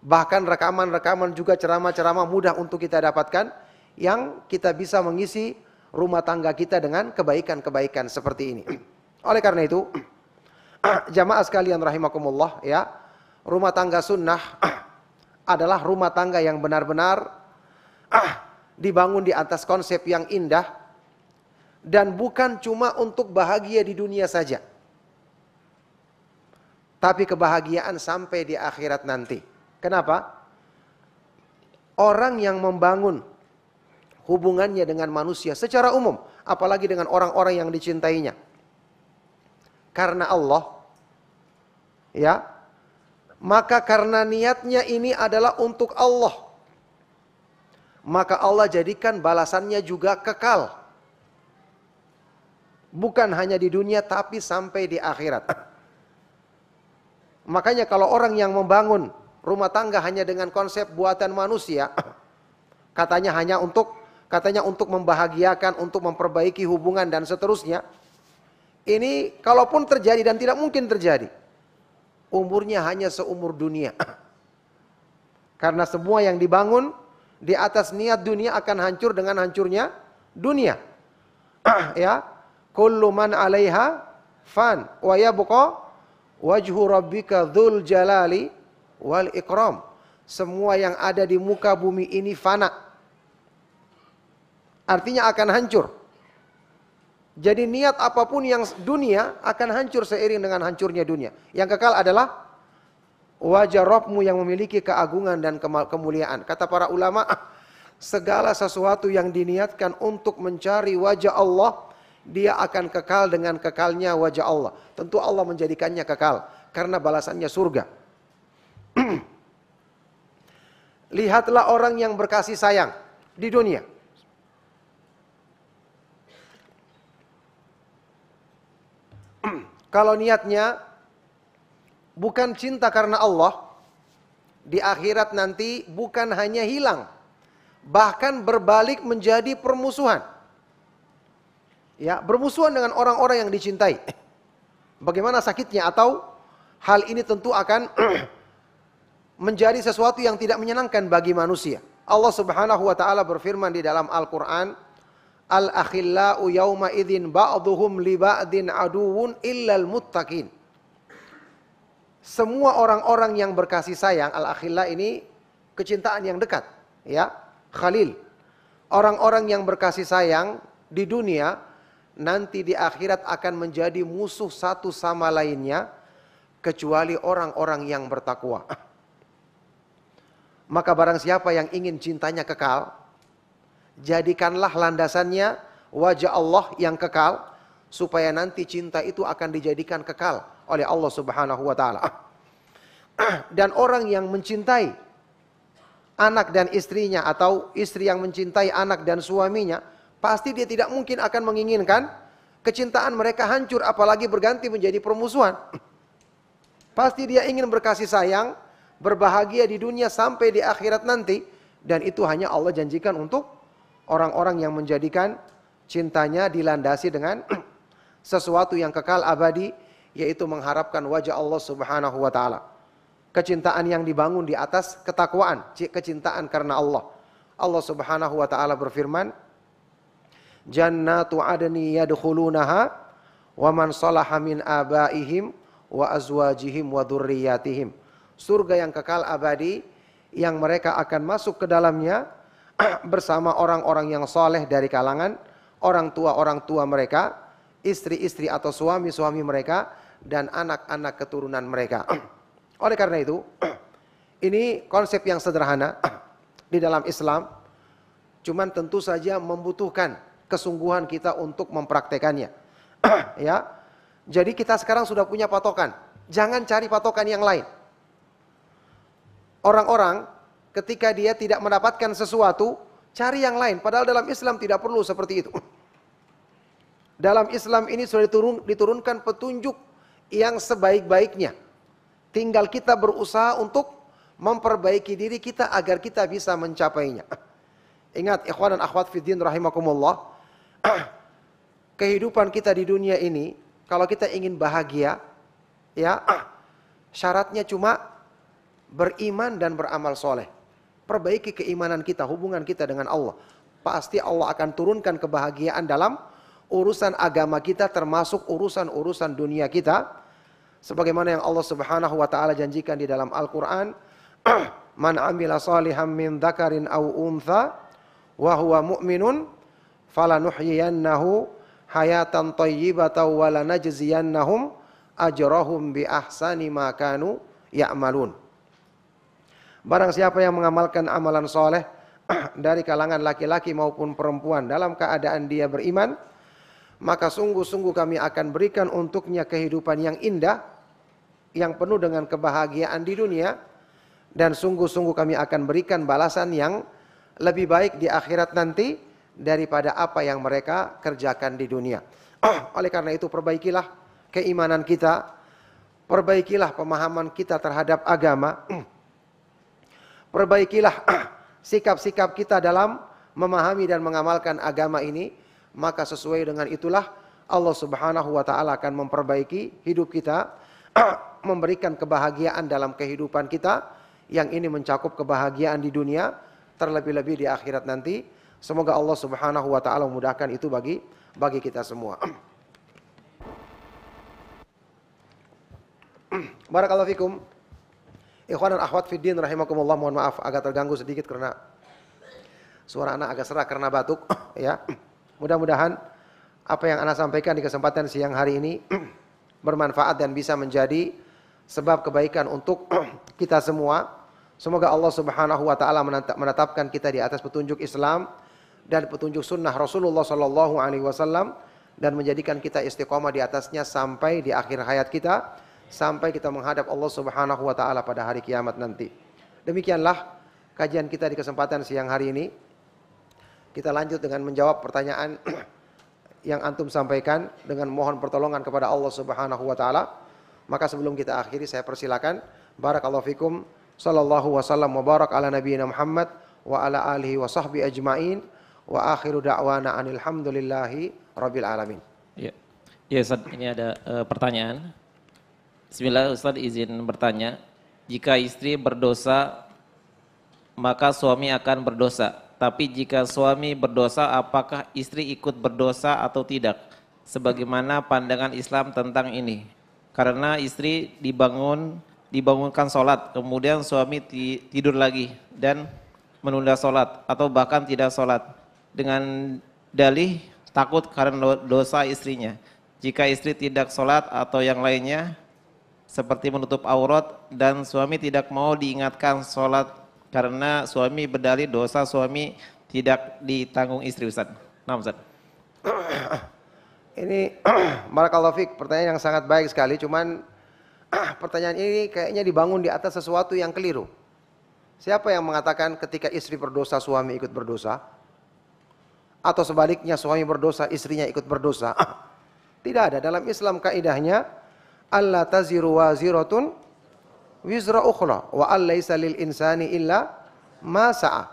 bahkan rekaman-rekaman juga ceramah-ceramah mudah untuk kita dapatkan, yang kita bisa mengisi rumah tangga kita dengan kebaikan-kebaikan seperti ini. Oleh karena itu, jamaah sekalian rahimakumullah, ya, rumah tangga sunnah adalah rumah tangga yang benar-benar dibangun di atas konsep yang indah dan bukan cuma untuk bahagia di dunia saja, tapi kebahagiaan sampai di akhirat nanti. Kenapa? Orang yang membangun hubungannya dengan manusia secara umum, apalagi dengan orang-orang yang dicintainya karena Allah, ya, maka karena niatnya ini adalah untuk Allah, maka Allah jadikan balasannya juga kekal, bukan hanya di dunia tapi sampai di akhirat. Makanya kalau orang yang membangun rumah tangga hanya dengan konsep buatan manusia, katanya untuk membahagiakan, untuk memperbaiki hubungan dan seterusnya, ini kalaupun terjadi, dan tidak mungkin terjadi, umurnya hanya seumur dunia. Karena semua yang dibangun di atas niat dunia akan hancur dengan hancurnya dunia. Ya, kullu man 'alaiha fan wa yabqa wajhu rabbika dzul jalali wal ikram. Semua yang ada di muka bumi ini fana. Artinya akan hancur. Jadi niat apapun yang dunia akan hancur seiring dengan hancurnya dunia. Yang kekal adalah wajah Rabbmu yang memiliki keagungan dan kemuliaan. Kata para ulama, segala sesuatu yang diniatkan untuk mencari wajah Allah, dia akan kekal dengan kekalnya wajah Allah. Tentu Allah menjadikannya kekal karena balasannya surga. Lihatlah orang yang berkasih sayang di dunia. Kalau niatnya bukan cinta karena Allah, di akhirat nanti bukan hanya hilang, bahkan berbalik menjadi permusuhan. Ya, bermusuhan dengan orang-orang yang dicintai. Bagaimana sakitnya, atau hal ini tentu akan menjadi sesuatu yang tidak menyenangkan bagi manusia. Allah Subhanahu wa taala berfirman di dalam Al-Qur'an, al-akhillau yawma idzin ba'dhuhum li ba'din aduwwun illal muttaqin. Semua orang-orang yang berkasih sayang, al-akhilla ini kecintaan yang dekat, ya, khalil. Orang-orang yang berkasih sayang di dunia nanti di akhirat akan menjadi musuh satu sama lainnya kecuali orang-orang yang bertakwa. Maka barang siapa yang ingin cintanya kekal, jadikanlah landasannya wajah Allah yang kekal, supaya nanti cinta itu akan dijadikan kekal oleh Allah Subhanahu wa taala. Dan orang yang mencintai anak dan istrinya, atau istri yang mencintai anak dan suaminya, pasti dia tidak mungkin akan menginginkan kecintaan mereka hancur, apalagi berganti menjadi permusuhan. Pasti dia ingin berkasih sayang, berbahagia di dunia sampai di akhirat nanti. Dan itu hanya Allah janjikan untuk orang-orang yang menjadikan cintanya dilandasi dengan sesuatu yang kekal abadi, yaitu mengharapkan wajah Allah Subhanahu wa taala. Kecintaan yang dibangun di atas ketakwaan, kecintaan karena Allah. Allah Subhanahu wa taala berfirman, "Jannatu adni yadkhulunaha wa man salaha min abaihim wa azwajihim wa dzurriyyatihim." Surga yang kekal abadi yang mereka akan masuk ke dalamnya bersama orang-orang yang soleh dari kalangan orang tua mereka, istri-istri atau suami-suami mereka, dan anak-anak keturunan mereka. Oleh karena itu, ini konsep yang sederhana di dalam Islam, cuman tentu saja membutuhkan kesungguhan kita untuk mempraktekannya. Ya, jadi kita sekarang sudah punya patokan, jangan cari patokan yang lain. Orang-orang ketika dia tidak mendapatkan sesuatu, cari yang lain. Padahal dalam Islam tidak perlu seperti itu. Dalam Islam ini sudah diturunkan petunjuk yang sebaik-baiknya. Tinggal kita berusaha untuk memperbaiki diri kita agar kita bisa mencapainya. Ingat ikhwan dan akhwat fiddin rahimakumullah. Kehidupan kita di dunia ini, kalau kita ingin bahagia, ya, syaratnya cuma beriman dan beramal soleh. Perbaiki keimanan kita, hubungan kita dengan Allah. Pasti Allah akan turunkan kebahagiaan dalam urusan agama kita, termasuk urusan-urusan dunia kita. Sebagaimana yang Allah Subhanahu wa taala janjikan di dalam Al-Qur'an, "Man 'amila shalihan min dzakarin aw untha wa huwa mu'minun falanuhyiyannahu hayatan thayyibatan wa lanajziyannahum ajrahum bi ahsani ma kanu ya'malun." Barang siapa yang mengamalkan amalan soleh dari kalangan laki-laki maupun perempuan dalam keadaan dia beriman, maka sungguh-sungguh kami akan berikan untuknya kehidupan yang indah, yang penuh dengan kebahagiaan di dunia, dan sungguh-sungguh kami akan berikan balasan yang lebih baik di akhirat nanti daripada apa yang mereka kerjakan di dunia. Oleh karena itu, perbaikilah keimanan kita, perbaikilah pemahaman kita terhadap agama, perbaikilah sikap-sikap kita dalam memahami dan mengamalkan agama ini, maka sesuai dengan itulah Allah Subhanahu wa taala akan memperbaiki hidup kita, memberikan kebahagiaan dalam kehidupan kita, yang ini mencakup kebahagiaan di dunia, terlebih-lebih di akhirat nanti. Semoga Allah Subhanahu wa taala memudahkan itu bagi kita semua. Barakallahu fikum. Ikhwan dan akhwat fiddin rahimakumullah, mohon maaf agak terganggu sedikit karena suara anak agak serak karena batuk, ya. Mudah-mudahan apa yang anak sampaikan di kesempatan siang hari ini bermanfaat dan bisa menjadi sebab kebaikan untuk kita semua. Semoga Allah Subhanahu wa taala menetapkan kita di atas petunjuk Islam dan petunjuk sunnah Rasulullah sallallahu alaihi wasallam, dan menjadikan kita istiqomah di atasnya sampai di akhir hayat kita, sampai kita menghadap Allah Subhanahu wa taala pada hari kiamat nanti. Demikianlah kajian kita di kesempatan siang hari ini. Kita lanjut dengan menjawab pertanyaan yang antum sampaikan dengan mohon pertolongan kepada Allah Subhanahu wa taala. Maka sebelum kita akhiri, saya persilakan. Barakallahu fikum. Sallallahu wasallam wa barak ala nabiyina Muhammad wa ala alihi wa sahbihi ajma'in. Wa akhiru da'wana anil hamdulillahi rabbil alamin. Ya, Ustaz, ini ada pertanyaan. Bismillah, Ustaz izin bertanya. Jika istri berdosa, maka suami akan berdosa. Tapi jika suami berdosa, apakah istri ikut berdosa atau tidak? Sebagaimana pandangan Islam tentang ini. Karena istri dibangunkan sholat, kemudian suami tidur lagi dan menunda sholat atau bahkan tidak sholat dengan dalih takut karena dosa istrinya. Jika istri tidak sholat atau yang lainnya seperti menutup aurat dan suami tidak mau diingatkan sholat karena suami berdalih dosa suami tidak ditanggung istri, Ustaz. Nah, Ustaz. Ini barakallahu fiik, pertanyaan yang sangat baik sekali, cuman pertanyaan ini kayaknya dibangun di atas sesuatu yang keliru. Siapa yang mengatakan ketika istri berdosa suami ikut berdosa? Atau sebaliknya suami berdosa istrinya ikut berdosa? Tidak ada. Dalam Islam kaidahnya Allah taziru waziratun wizra ukhra wa an laisa lil insani illa ma sa'a.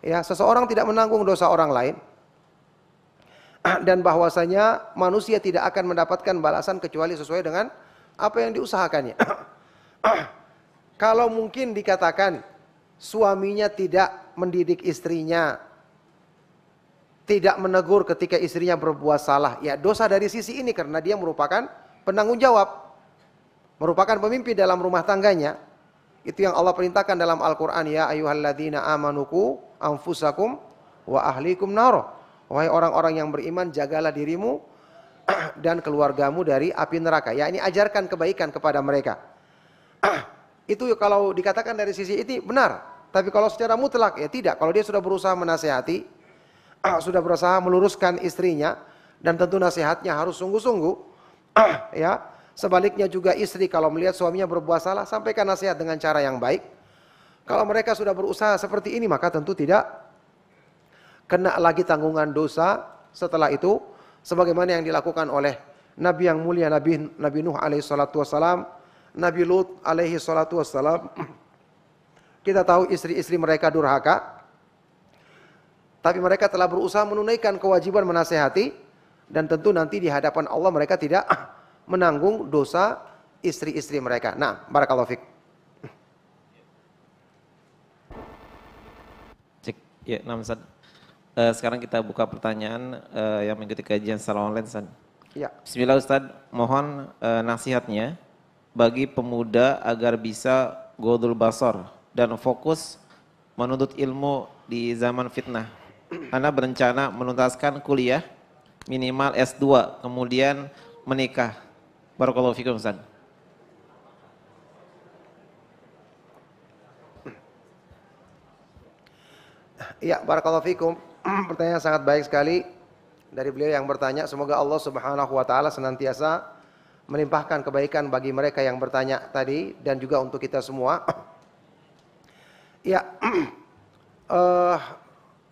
Ya, seseorang tidak menanggung dosa orang lain dan bahwasanya manusia tidak akan mendapatkan balasan kecuali sesuai dengan apa yang diusahakannya. Kalau mungkin dikatakan suaminya tidak mendidik istrinya, tidak menegur ketika istrinya berbuat salah, ya dosa dari sisi ini karena dia merupakan penanggung jawab, merupakan pemimpin dalam rumah tangganya. Itu yang Allah perintahkan dalam Al-Quran, ya ayyuhalladzina amanuku anfusakum wa ahlikum naro. Wahai orang-orang yang beriman, jagalah dirimu dan keluargamu dari api neraka. Ya, ini ajarkan kebaikan kepada mereka. Itu kalau dikatakan dari sisi itu benar. Tapi kalau secara mutlak ya tidak. Kalau dia sudah berusaha menasihati, sudah berusaha meluruskan istrinya, dan tentu nasihatnya harus sungguh-sungguh. Ya, sebaliknya juga istri kalau melihat suaminya berbuat salah, sampaikan nasihat dengan cara yang baik. Kalau mereka sudah berusaha seperti ini, maka tentu tidak kena lagi tanggungan dosa setelah itu, sebagaimana yang dilakukan oleh Nabi yang mulia, Nabi Nuh alaihi salatu wassalam, Nabi Lut alaihi salatu wassalam. Kita tahu istri-istri mereka durhaka, tapi mereka telah berusaha menunaikan kewajiban menasehati, dan tentu nanti di hadapan Allah mereka tidak menanggung dosa istri-istri mereka. Nah, barakallahu fiik. Cek, ya, Ustaz. Sekarang kita buka pertanyaan yang mengikuti kajian secara online, Ustaz. Ya. Bismillah, Ustaz. Mohon nasihatnya bagi pemuda agar bisa ghodul basar dan fokus menuntut ilmu di zaman fitnah. Anda berencana menuntaskan kuliah minimal S2, kemudian menikah. Barakallahu fikum, Ustaz. Ya, barakallahu fikum. Pertanyaan sangat baik sekali dari beliau yang bertanya. Semoga Allah Subhanahu wa taala senantiasa melimpahkan kebaikan bagi mereka yang bertanya tadi dan juga untuk kita semua. Ya,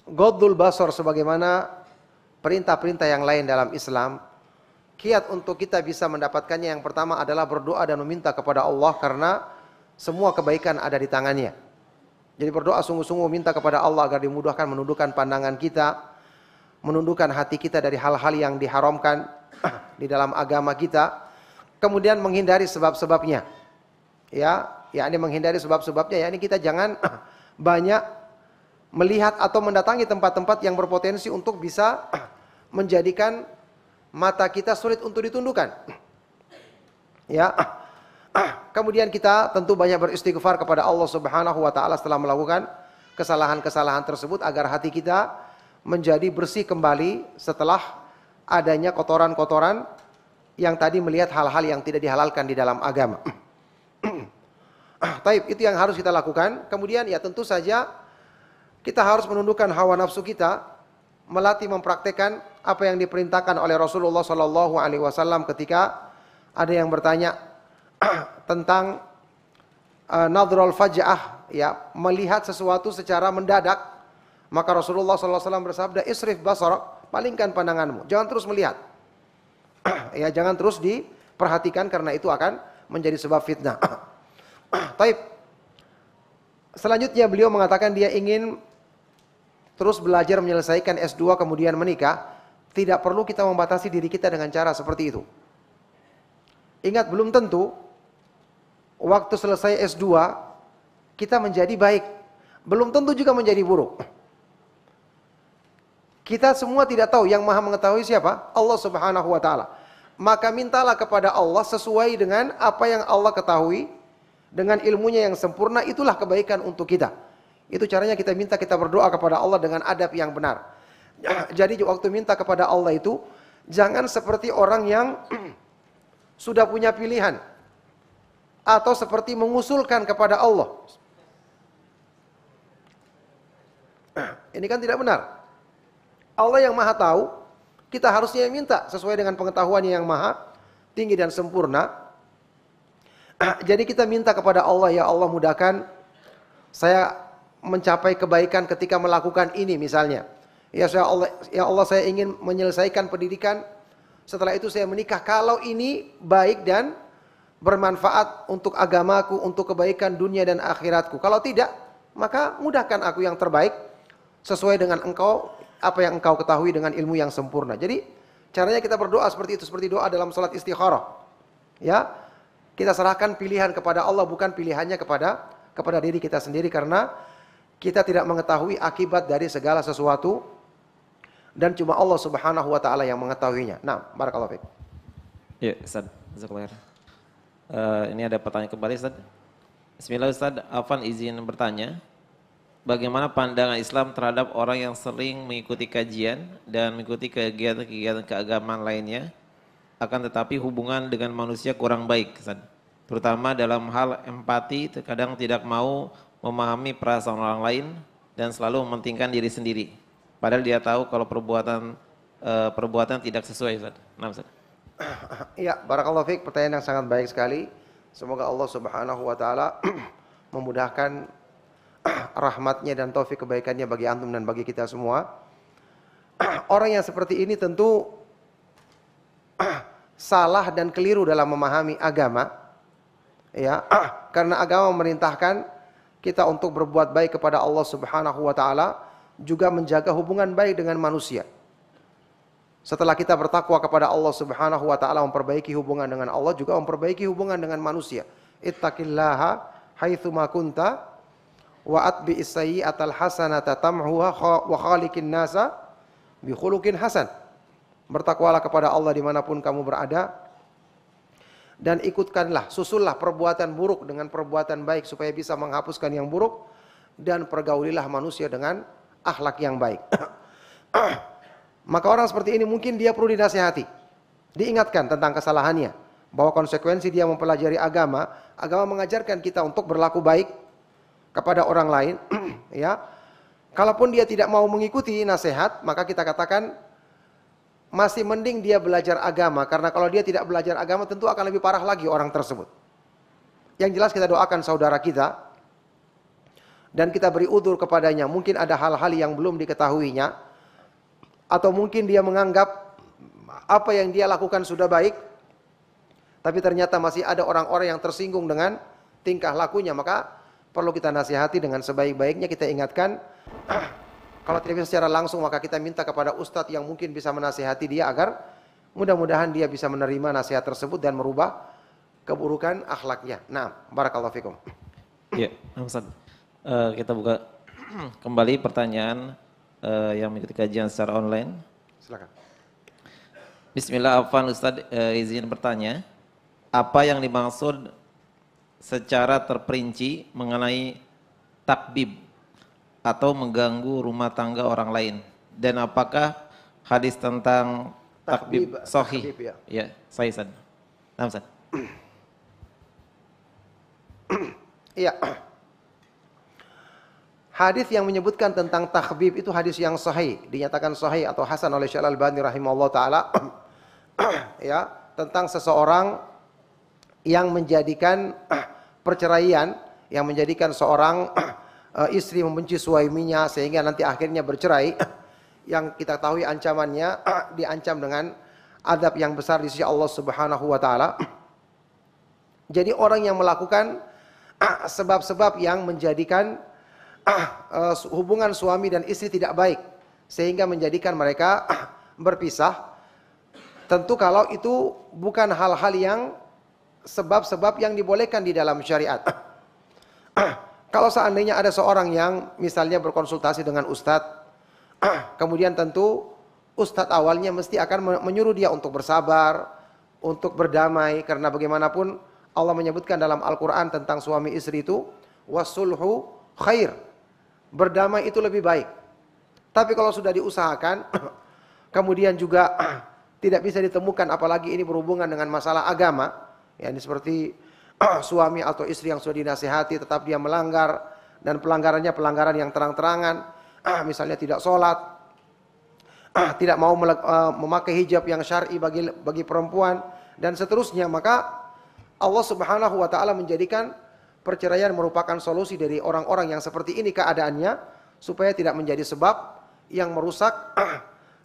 ghodul basar sebagaimana perintah-perintah yang lain dalam Islam, kiat untuk kita bisa mendapatkannya yang pertama adalah berdoa dan meminta kepada Allah, karena semua kebaikan ada di tangannya. Jadi berdoa sungguh-sungguh minta kepada Allah agar dimudahkan menundukkan pandangan kita, menundukkan hati kita dari hal-hal yang diharamkan di dalam agama kita. Kemudian menghindari sebab-sebabnya. Ya, yakni menghindari sebab-sebabnya, yakni kita jangan banyak melihat atau mendatangi tempat-tempat yang berpotensi untuk bisa menjadikan mata kita sulit untuk ditundukkan. Ya. Kemudian kita tentu banyak beristighfar kepada Allah Subhanahu wa taala setelah melakukan kesalahan-kesalahan tersebut, agar hati kita menjadi bersih kembali setelah adanya kotoran-kotoran yang tadi melihat hal-hal yang tidak dihalalkan di dalam agama. Taib, itu yang harus kita lakukan. Kemudian ya tentu saja kita harus menundukkan hawa nafsu kita, melatih mempraktekkan apa yang diperintahkan oleh Rasulullah sallallahu alaihi wasallam ketika ada yang bertanya tentang nadhrul faj'ah, ya, melihat sesuatu secara mendadak, maka Rasulullah sallallahu alaihi wasallam bersabda, isrif basarak, palingkan pandanganmu, jangan terus melihat. Ya, jangan terus diperhatikan karena itu akan menjadi sebab fitnah. Taib. Selanjutnya beliau mengatakan dia ingin terus belajar menyelesaikan S2 kemudian menikah. Tidak perlu kita membatasi diri kita dengan cara seperti itu. Ingat, belum tentu waktu selesai S2 kita menjadi baik, belum tentu juga menjadi buruk. Kita semua tidak tahu, yang maha mengetahui siapa? Allah Subhanahu wa taala. Maka mintalah kepada Allah sesuai dengan apa yang Allah ketahui, dengan ilmunya yang sempurna, itulah kebaikan untuk kita. Itu caranya kita minta, kita berdoa kepada Allah dengan adab yang benar. Jadi waktu minta kepada Allah itu jangan seperti orang yang sudah punya pilihan, atau seperti mengusulkan kepada Allah. Ini kan tidak benar. Allah yang maha tahu, kita harusnya minta sesuai dengan pengetahuannya yang maha tinggi dan sempurna. Jadi kita minta kepada Allah, ya Allah mudahkan saya mencapai kebaikan ketika melakukan ini misalnya. Ya Allah saya ingin menyelesaikan pendidikan, setelah itu saya menikah. Kalau ini baik dan bermanfaat untuk agamaku, untuk kebaikan dunia dan akhiratku. Kalau tidak, maka mudahkan aku yang terbaik sesuai dengan engkau, apa yang engkau ketahui dengan ilmu yang sempurna. Jadi caranya kita berdoa seperti itu, seperti doa dalam salat istikharah. Ya, kita serahkan pilihan kepada Allah, bukan pilihannya kepada diri kita sendiri, karena kita tidak mengetahui akibat dari segala sesuatu dan cuma Allah Subhanahu wa taala yang mengetahuinya. Nah, barakallahu fiik. Ya, Ustaz. Jazakallahu khairan. Ini ada pertanyaan kembali, Ustaz. Bismillah, Ustaz. Afan izin bertanya. Bagaimana pandangan Islam terhadap orang yang sering mengikuti kajian dan mengikuti kegiatan-kegiatan keagamaan lainnya, akan tetapi hubungan dengan manusia kurang baik, Ustaz? Terutama dalam hal empati, terkadang tidak mau memahami perasaan orang lain dan selalu mementingkan diri sendiri. Padahal dia tahu kalau perbuatan tidak sesuai, Ustaz. Nah, Ustaz. Ya, barakallahu fiik, pertanyaan yang sangat baik sekali. Semoga Allah Subhanahu wa taala memudahkan rahmatnya dan taufik kebaikannya bagi antum dan bagi kita semua. Orang yang seperti ini tentu salah dan keliru dalam memahami agama. Ya, karena agama memerintahkan kita untuk berbuat baik kepada Allah Subhanahu wa taala, juga menjaga hubungan baik dengan manusia. Setelah kita bertakwa kepada Allah Subhanahu wa taala, memperbaiki hubungan dengan Allah, juga memperbaiki hubungan dengan manusia. Ittaqillaha haitsu ma kunta wa atbi'is sayyi'atal hasanata tamhuha wa khaliqin nasa bi khuluqin hasan. Bertakwalah kepada Allah dimanapun kamu berada, dan ikutkanlah, susullah perbuatan buruk dengan perbuatan baik supaya bisa menghapuskan yang buruk, dan pergaulilah manusia dengan akhlak yang baik. Maka orang seperti ini mungkin dia perlu dinasihati, diingatkan tentang kesalahannya, bahwa konsekuensi dia mempelajari agama, agama mengajarkan kita untuk berlaku baik kepada orang lain. Ya, kalaupun dia tidak mau mengikuti nasihat, maka kita katakan masih mending dia belajar agama, karena kalau dia tidak belajar agama tentu akan lebih parah lagi orang tersebut. Yang jelas kita doakan saudara kita dan kita beri udzur kepadanya. Mungkin ada hal-hal yang belum diketahuinya, atau mungkin dia menganggap apa yang dia lakukan sudah baik, tapi ternyata masih ada orang-orang yang tersinggung dengan tingkah lakunya. Maka perlu kita nasihati dengan sebaik-baiknya, kita ingatkan. Kalau tidak bisa secara langsung, maka kita minta kepada ustadz yang mungkin bisa menasihati dia, agar mudah-mudahan dia bisa menerima nasihat tersebut dan merubah keburukan akhlaknya. Nah, barakallahu fikum. Ya, Ustaz. Kita buka kembali pertanyaan yang mengikuti kajian secara online. Silakan. Bismillah, Afwan Ustaz, izin bertanya. Apa yang dimaksud secara terperinci mengenai takbib atau mengganggu rumah tangga orang lain? Dan apakah hadis tentang takbib sahih? Ya. Ya, sahih, Ustaz. Nah, Ustaz. Iya. Hadis yang menyebutkan tentang takbib itu hadis yang sahih, dinyatakan sahih atau hasan oleh Syekh Al-Albani rahimahullah taala. Ya, tentang seseorang yang menjadikan perceraian, yang menjadikan seorang istri membenci suaminya sehingga nanti akhirnya bercerai, yang kita tahu ancamannya diancam dengan adab yang besar di sisi Allah Subhanahu wa taala. Jadi orang yang melakukan sebab-sebab yang menjadikan hubungan suami dan istri tidak baik sehingga menjadikan mereka berpisah, tentu kalau itu bukan hal-hal yang sebab-sebab yang dibolehkan di dalam syariat. Kalau seandainya ada seorang yang misalnya berkonsultasi dengan ustadz, kemudian tentu ustadz awalnya mesti akan menyuruh dia untuk bersabar, untuk berdamai, karena bagaimanapun Allah menyebutkan dalam Al-Quran tentang suami istri itu wasulhu khair, berdamai itu lebih baik. Tapi kalau sudah diusahakan kemudian juga tidak bisa ditemukan, apalagi ini berhubungan dengan masalah agama, ya, ini seperti suami atau istri yang sudah dinasihati tetap dia melanggar, dan pelanggarannya pelanggaran yang terang-terangan, misalnya tidak sholat, tidak mau memakai hijab yang syar'i bagi perempuan, dan seterusnya. Maka Allah Subhanahu wa taala menjadikan perceraian merupakan solusi dari orang-orang yang seperti ini keadaannya, supaya tidak menjadi sebab yang merusak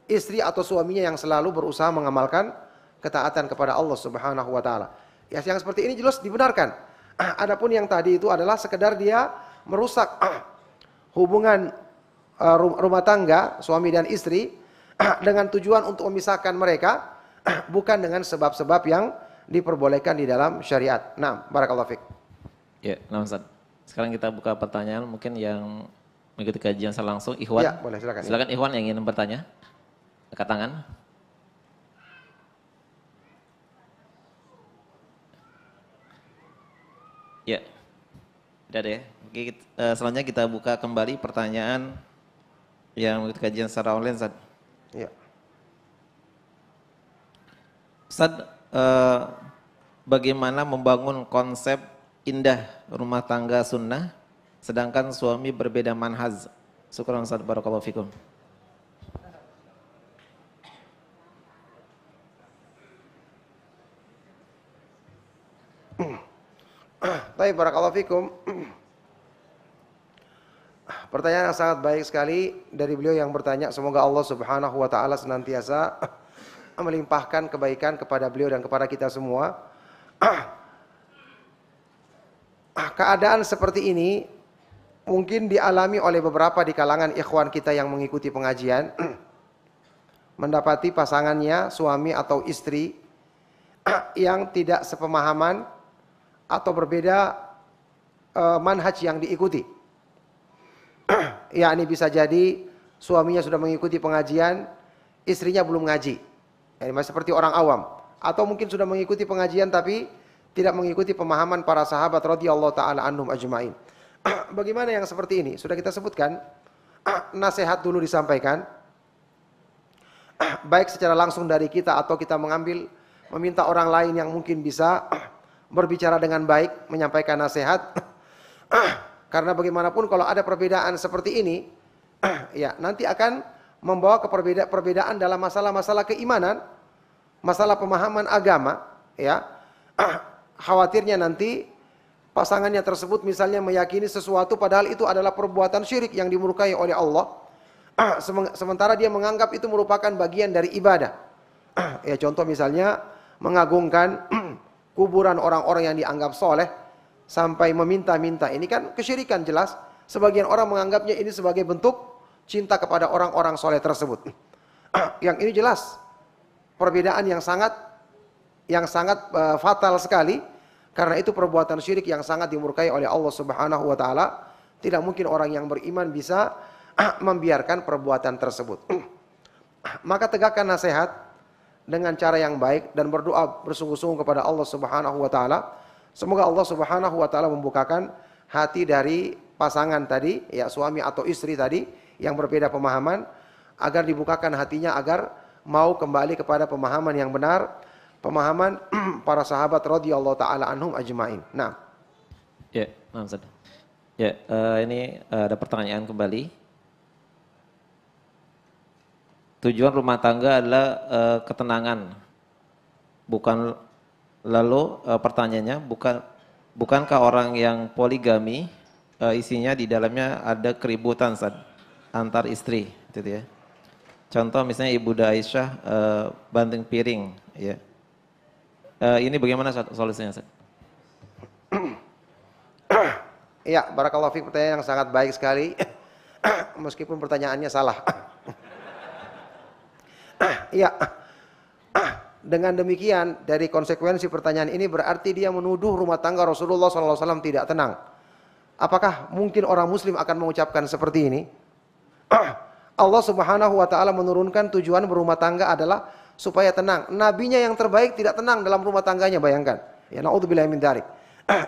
istri atau suaminya yang selalu berusaha mengamalkan ketaatan kepada Allah Subhanahu wa taala. Ya, yang seperti ini jelas dibenarkan. Adapun yang tadi itu adalah sekedar dia merusak hubungan rumah tangga suami dan istri dengan tujuan untuk memisahkan mereka, bukan dengan sebab-sebab yang diperbolehkan di dalam syariat. Nah, barakallahu fiik. Ya, nah Ustaz. Sekarang kita buka pertanyaan mungkin yang mengikuti kajian secara langsung. Ikhwan. Ya, boleh silakan. Silakan Ikhwan yang ingin bertanya. Angkat tangan. Ya. Tidak ada ya. Oke, selanjutnya kita buka kembali pertanyaan yang mengikuti kajian secara online, Ustaz. Ya. Ustaz, bagaimana membangun konsep indah rumah tangga sunnah sedangkan suami berbeda manhaj? Syukran Ustaz, barakallahu fikum. Baik, barakallahu fikum. Pertanyaan yang sangat baik sekali dari beliau yang bertanya. Semoga Allah Subhanahu wa taala senantiasa melimpahkan kebaikan kepada beliau dan kepada kita semua. Keadaan seperti ini mungkin dialami oleh beberapa di kalangan ikhwan kita yang mengikuti pengajian. Mendapati pasangannya, suami atau istri yang tidak sepemahaman atau berbeda manhaj yang diikuti. Ya, ini bisa jadi suaminya sudah mengikuti pengajian, istrinya belum ngaji. Ini masih seperti orang awam. Atau mungkin sudah mengikuti pengajian tapi tidak mengikuti pemahaman para sahabat radhiyallahu taala anhum ajmain. Bagaimana yang seperti ini? Sudah kita sebutkan, nasihat dulu disampaikan, baik secara langsung dari kita atau kita meminta orang lain yang mungkin bisa berbicara dengan baik, menyampaikan nasihat. Karena bagaimanapun kalau ada perbedaan seperti ini, ya nanti akan membawa ke perbedaan dalam masalah-masalah keimanan, masalah pemahaman agama, ya. Khawatirnya nanti pasangannya tersebut misalnya meyakini sesuatu padahal itu adalah perbuatan syirik yang dimurkai oleh Allah. Sementara dia menganggap itu merupakan bagian dari ibadah. Ya, contoh misalnya mengagungkan kuburan orang-orang yang dianggap soleh sampai meminta-minta. Ini kan kesyirikan jelas. Sebagian orang menganggapnya ini sebagai bentuk cinta kepada orang-orang soleh tersebut. Yang ini jelas perbedaan yang sangat fatal sekali, karena itu perbuatan syirik yang sangat dimurkai oleh Allah Subhanahu wa taala. Tidak mungkin orang yang beriman bisa membiarkan perbuatan tersebut. Maka tegakkan nasihat dengan cara yang baik dan berdoa bersungguh-sungguh kepada Allah Subhanahu wa taala. Semoga Allah Subhanahu wa taala membukakan hati dari pasangan tadi, ya suami atau istri tadi yang berbeda pemahaman, agar dibukakan hatinya agar mau kembali kepada pemahaman yang benar, pemahaman para sahabat radhiyallahu taala anhum ajmain. Nah. Ya, Ustaz. Ya, ini ada pertanyaan kembali. Tujuan rumah tangga adalah ketenangan. Lalu pertanyaannya, bukankah orang yang poligami isinya di dalamnya ada keributan antar istri, gitu ya. Contoh misalnya Ibu Aisyah banting piring, ya. Ini bagaimana solusinya, Ustaz? Ya, barakallahu fiik, pertanyaan yang sangat baik sekali. Meskipun pertanyaannya salah. Ya. Dengan demikian, dari konsekuensi pertanyaan ini berarti dia menuduh rumah tangga Rasulullah SAW tidak tenang. Apakah mungkin orang muslim akan mengucapkan seperti ini? Allah Subhanahu wa taala menurunkan tujuan berumah tangga adalah supaya tenang. Nabinya yang terbaik tidak tenang dalam rumah tangganya, bayangkan. Ya, naudzubillahi min dzalik.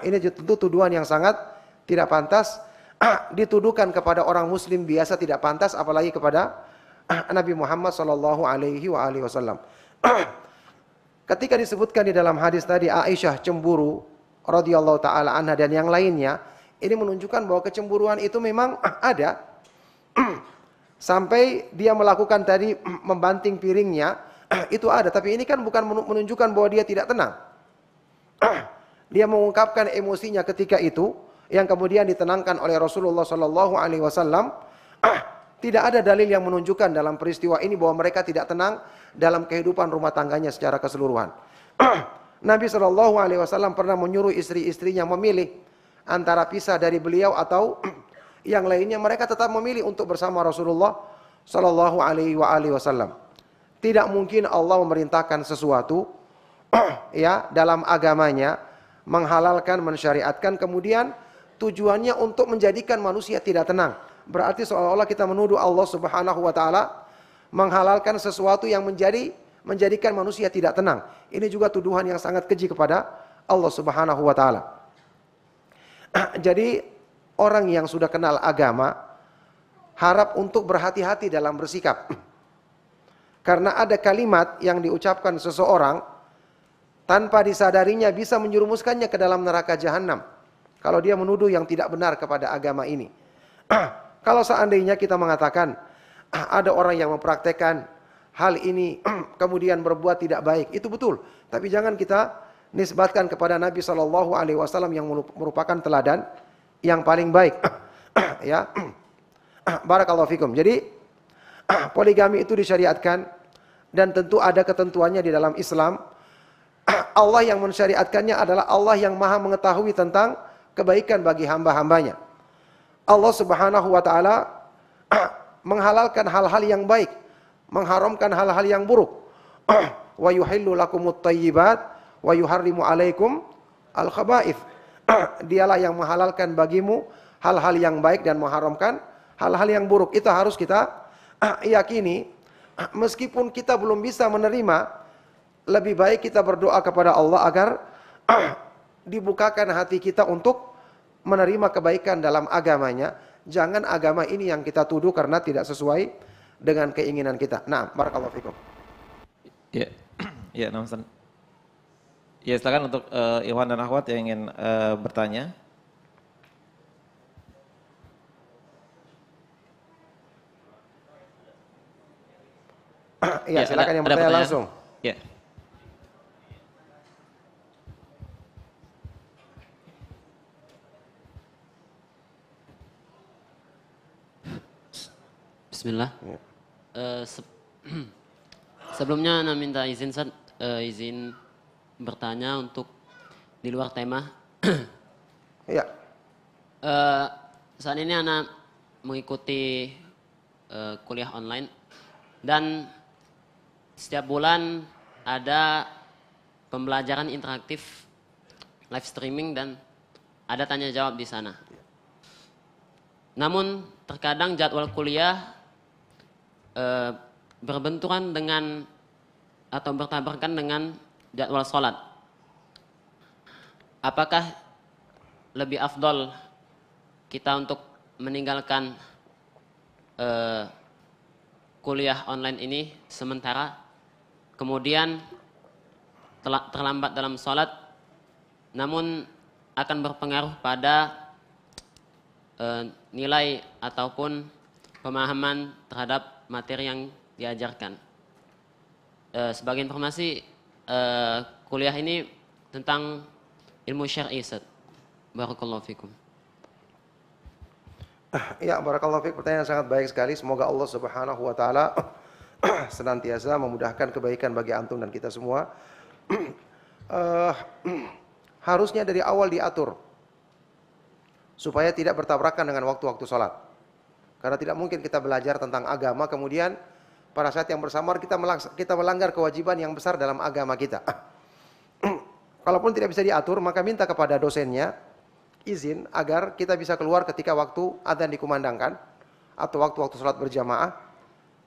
Ini tentu tuduhan yang sangat tidak pantas dituduhkan kepada orang muslim biasa, tidak pantas apalagi kepada Nabi Muhammad sallallahu alaihi wasallam. Ketika disebutkan di dalam hadis tadi Aisyah cemburu radhiyallahu taala anha dan yang lainnya, ini menunjukkan bahwa kecemburuan itu memang ada. Sampai dia melakukan tadi membanting piringnya, itu ada, tapi ini kan bukan menunjukkan bahwa dia tidak tenang. Dia mengungkapkan emosinya ketika itu yang kemudian ditenangkan oleh Rasulullah sallallahu alaihi wasallam. Tidak ada dalil yang menunjukkan dalam peristiwa ini bahwa mereka tidak tenang dalam kehidupan rumah tangganya secara keseluruhan. Nabi SAW pernah menyuruh istri-istrinya memilih antara pisah dari beliau atau yang lainnya. Mereka tetap memilih untuk bersama Rasulullah SAW. Tidak mungkin Allah memerintahkan sesuatu ya dalam agamanya, menghalalkan, mensyariatkan, kemudian tujuannya untuk menjadikan manusia tidak tenang. Berarti seolah-olah kita menuduh Allah Subhanahu wa taala menghalalkan sesuatu yang menjadikan manusia tidak tenang. Ini juga tuduhan yang sangat keji kepada Allah Subhanahu wa taala. Jadi orang yang sudah kenal agama harap untuk berhati-hati dalam bersikap. Karena ada kalimat yang diucapkan seseorang tanpa disadarinya bisa menjerumuskannya ke dalam neraka jahanam. Kalau dia menuduh yang tidak benar kepada agama ini. Kalau seandainya kita mengatakan ada orang yang mempraktekkan hal ini kemudian berbuat tidak baik, itu betul. Tapi jangan kita nisbatkan kepada Nabi SAW yang merupakan teladan yang paling baik. Ya, barakallahu fikum. Jadi poligami itu disyariatkan dan tentu ada ketentuannya di dalam Islam. Allah yang mensyariatkannya adalah Allah yang maha mengetahui tentang kebaikan bagi hamba-hambanya. Allah Subhanahu wa taala menghalalkan hal-hal yang baik, mengharamkan hal-hal yang buruk. Wa yuhillu lakumut thayyibat wa yuharrimu alaikum al-khaba'ith. Dialah yang menghalalkan bagimu hal-hal yang baik dan mengharamkan hal-hal yang buruk. Itu harus kita yakini. Meskipun kita belum bisa menerima, lebih baik kita berdoa kepada Allah agar dibukakan hati kita untuk menerima kebaikan dalam agamanya. Jangan agama ini yang kita tuduh karena tidak sesuai dengan keinginan kita. Nah, barakallahu fikum. Ya, ya, Ustaz. Ya, silakan untuk Ikhwan dan Akhwat yang ingin bertanya. Ya, silakan yang bertanya langsung. Ya. Bismillah. Sebelumnya Ana minta izin izin bertanya untuk di luar tema. Iya. Saat ini Ana mengikuti kuliah online dan setiap bulan ada pembelajaran interaktif, live streaming dan ada tanya jawab di sana. Namun terkadang jadwal kuliah berbenturan dengan atau bertabrakan dengan jadwal sholat. Apakah lebih afdol kita untuk meninggalkan kuliah online ini sementara, kemudian terlambat dalam sholat, namun akan berpengaruh pada nilai ataupun pemahaman terhadap materi yang diajarkan. Sebagai informasi, kuliah ini tentang ilmu syar'i, Ustaz. Barakallahu fikum. Ya, barakallahu fikum. Pertanyaan yang sangat baik sekali. Semoga Allah Subhanahu wa taala senantiasa memudahkan kebaikan bagi antum dan kita semua. Harusnya dari awal diatur supaya tidak bertabrakan dengan waktu-waktu sholat. Karena tidak mungkin kita belajar tentang agama kemudian pada saat yang bersamaan kita melanggar kewajiban yang besar dalam agama kita. Kalaupun tidak bisa diatur, maka minta kepada dosennya izin agar kita bisa keluar ketika waktu adzan dikumandangkan atau waktu-waktu sholat berjamaah.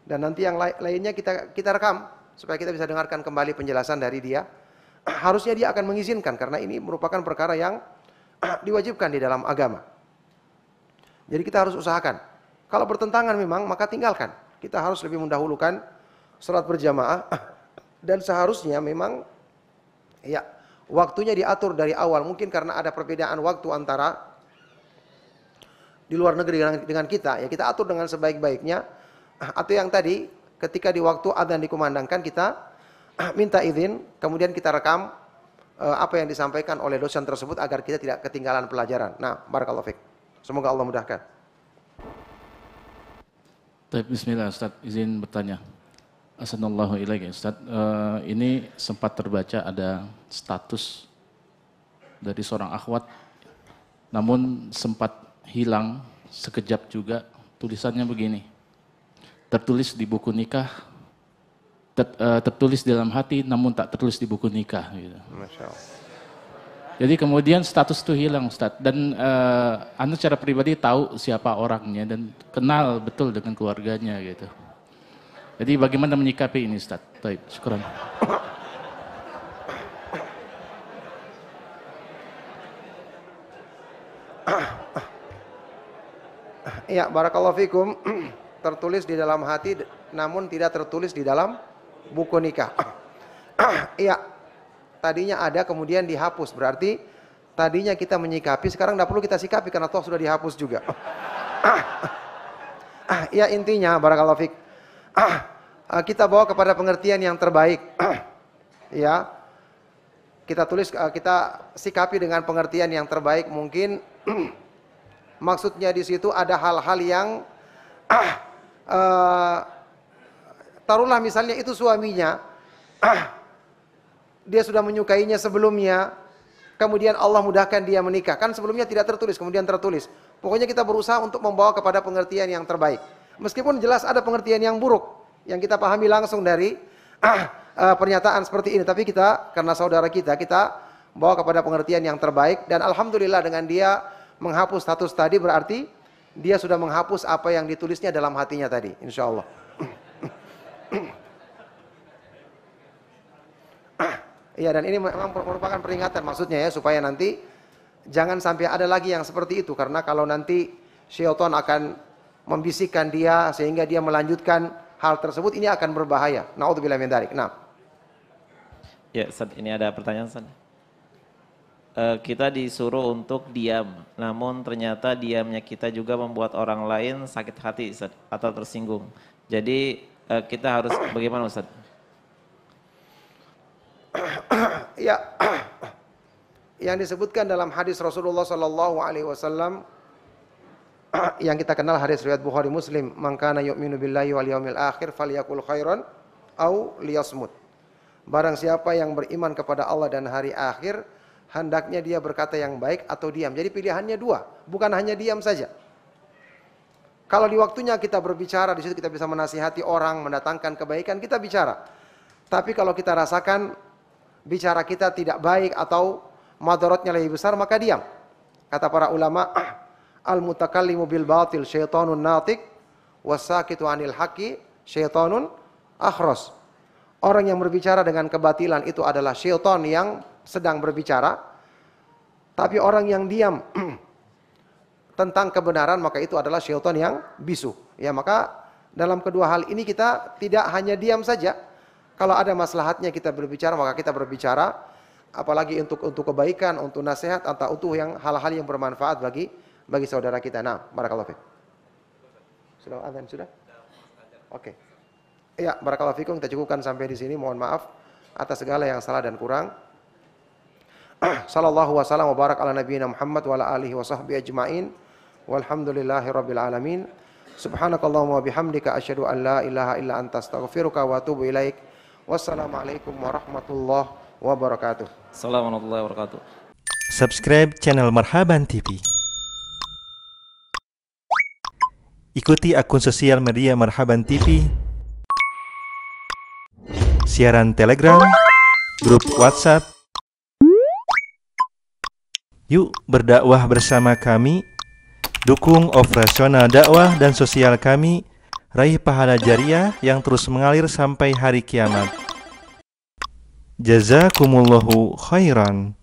Dan nanti yang lainnya kita rekam supaya kita bisa dengarkan kembali penjelasan dari dia. Harusnya dia akan mengizinkan karena ini merupakan perkara yang diwajibkan di dalam agama. Jadi kita harus usahakan. Kalau bertentangan memang maka tinggalkan. Kita harus lebih mendahulukan salat berjamaah dan seharusnya memang ya waktunya diatur dari awal. Mungkin karena ada perbedaan waktu antara di luar negeri dengan kita, ya kita atur dengan sebaik-baiknya. Atau yang tadi ketika di waktu adzan dikumandangkan kita minta izin, kemudian kita rekam apa yang disampaikan oleh dosen tersebut agar kita tidak ketinggalan pelajaran. Nah, barakallahu fiik. Semoga Allah mudahkan. Bismillah, Ustaz, izin bertanya. Assalamualaikum ilaik Ustaz. Ini sempat terbaca ada status dari seorang akhwat, namun sempat hilang sekejap juga. Tulisannya begini, tertulis di buku nikah, tertulis di dalam hati namun tak tertulis di buku nikah. Gitu. Masya Allah. Jadi kemudian status itu hilang Ustaz. Dan Anda secara pribadi tahu siapa orangnya dan kenal betul dengan keluarganya gitu. Jadi bagaimana menyikapi ini Ustaz? Baik, syukran. Ya, barakallahu fikum. Tertulis di dalam hati namun tidak tertulis di dalam buku nikah. Iya. Tadinya ada kemudian dihapus. Berarti tadinya kita menyikapi, sekarang tidak perlu kita sikapi karena toh sudah dihapus juga. Ya, intinya barakallahu fik. Kita bawa kepada pengertian yang terbaik. Ya. Kita tulis, kita sikapi dengan pengertian yang terbaik mungkin. Maksudnya di situ ada hal-hal yang taruhlah misalnya itu suaminya, dia sudah menyukainya sebelumnya, kemudian Allah mudahkan dia menikah. Kan sebelumnya tidak tertulis, kemudian tertulis. Pokoknya kita berusaha untuk membawa kepada pengertian yang terbaik. Meskipun jelas ada pengertian yang buruk yang kita pahami langsung dari pernyataan seperti ini, tapi kita karena saudara kita bawa kepada pengertian yang terbaik. Dan alhamdulillah dengan dia menghapus status tadi berarti dia sudah menghapus apa yang ditulisnya dalam hatinya tadi, insya Allah. Iya, dan ini memang merupakan peringatan maksudnya ya, supaya nanti jangan sampai ada lagi yang seperti itu, karena kalau nanti syaitan akan membisikkan dia sehingga dia melanjutkan hal tersebut, ini akan berbahaya. Naudzubillah min dzalik. Nah. Ya, Ustaz, ini ada pertanyaan Ustaz. Kita disuruh untuk diam, namun ternyata diamnya kita juga membuat orang lain sakit hati Ustaz, atau tersinggung. Jadi kita harus bagaimana Ustaz? Ya, yang disebutkan dalam hadis Rasulullah Sallallahu Alaihi Wasallam yang kita kenal, hadis riwayat Bukhari Muslim, man kana yu'minu billahi wal yawmil akhir falyakul khairan au liyasmut. Barang siapa yang beriman kepada Allah dan hari akhir, hendaknya dia berkata yang baik atau diam. Jadi pilihannya dua, bukan hanya diam saja. Kalau di waktunya kita berbicara, di situ kita bisa menasihati orang, mendatangkan kebaikan, kita bicara. Tapi kalau kita rasakan bicara kita tidak baik atau madaratnya lebih besar, maka diam. Kata para ulama, al-mutakallimu bil batil syaitanun natik, wasakitu anil haqqi syaitanun akhras. Orang yang berbicara dengan kebatilan itu adalah syaitan yang sedang berbicara, tapi orang yang diam tentang kebenaran maka itu adalah syaitan yang bisu. Ya, maka dalam kedua hal ini kita tidak hanya diam saja. Kalau ada maslahatnya kita berbicara, maka kita berbicara, apalagi untuk kebaikan, untuk nasihat, atau untuk yang hal-hal yang bermanfaat bagi saudara kita. Nah, barakallahu fiik. Sudah azan sudah? Oke. Ya, barakallahu fiikum, kita cukupkan sampai di sini. Mohon maaf atas segala yang salah dan kurang. Sallallahu wasallam wa barak ala nabiyina Muhammad wa ala alihi wa sahbihi ajma'in. Walhamdulillahi rabbil alamin. Subhanakallahumma wa bihamdika asyhadu an la ilaha illa anta astaghfiruka wa atubu ilaik. Wassalamualaikum warahmatullahi wabarakatuh. Assalamualaikum warahmatullahi wabarakatuh. Subscribe channel Marhaban TV. Ikuti akun sosial media Marhaban TV, siaran Telegram, grup WhatsApp. Yuk berdakwah bersama kami, dukung operasional dakwah dan sosial kami, raih pahala jariah yang terus mengalir sampai hari kiamat. Jazakumullahu khairan.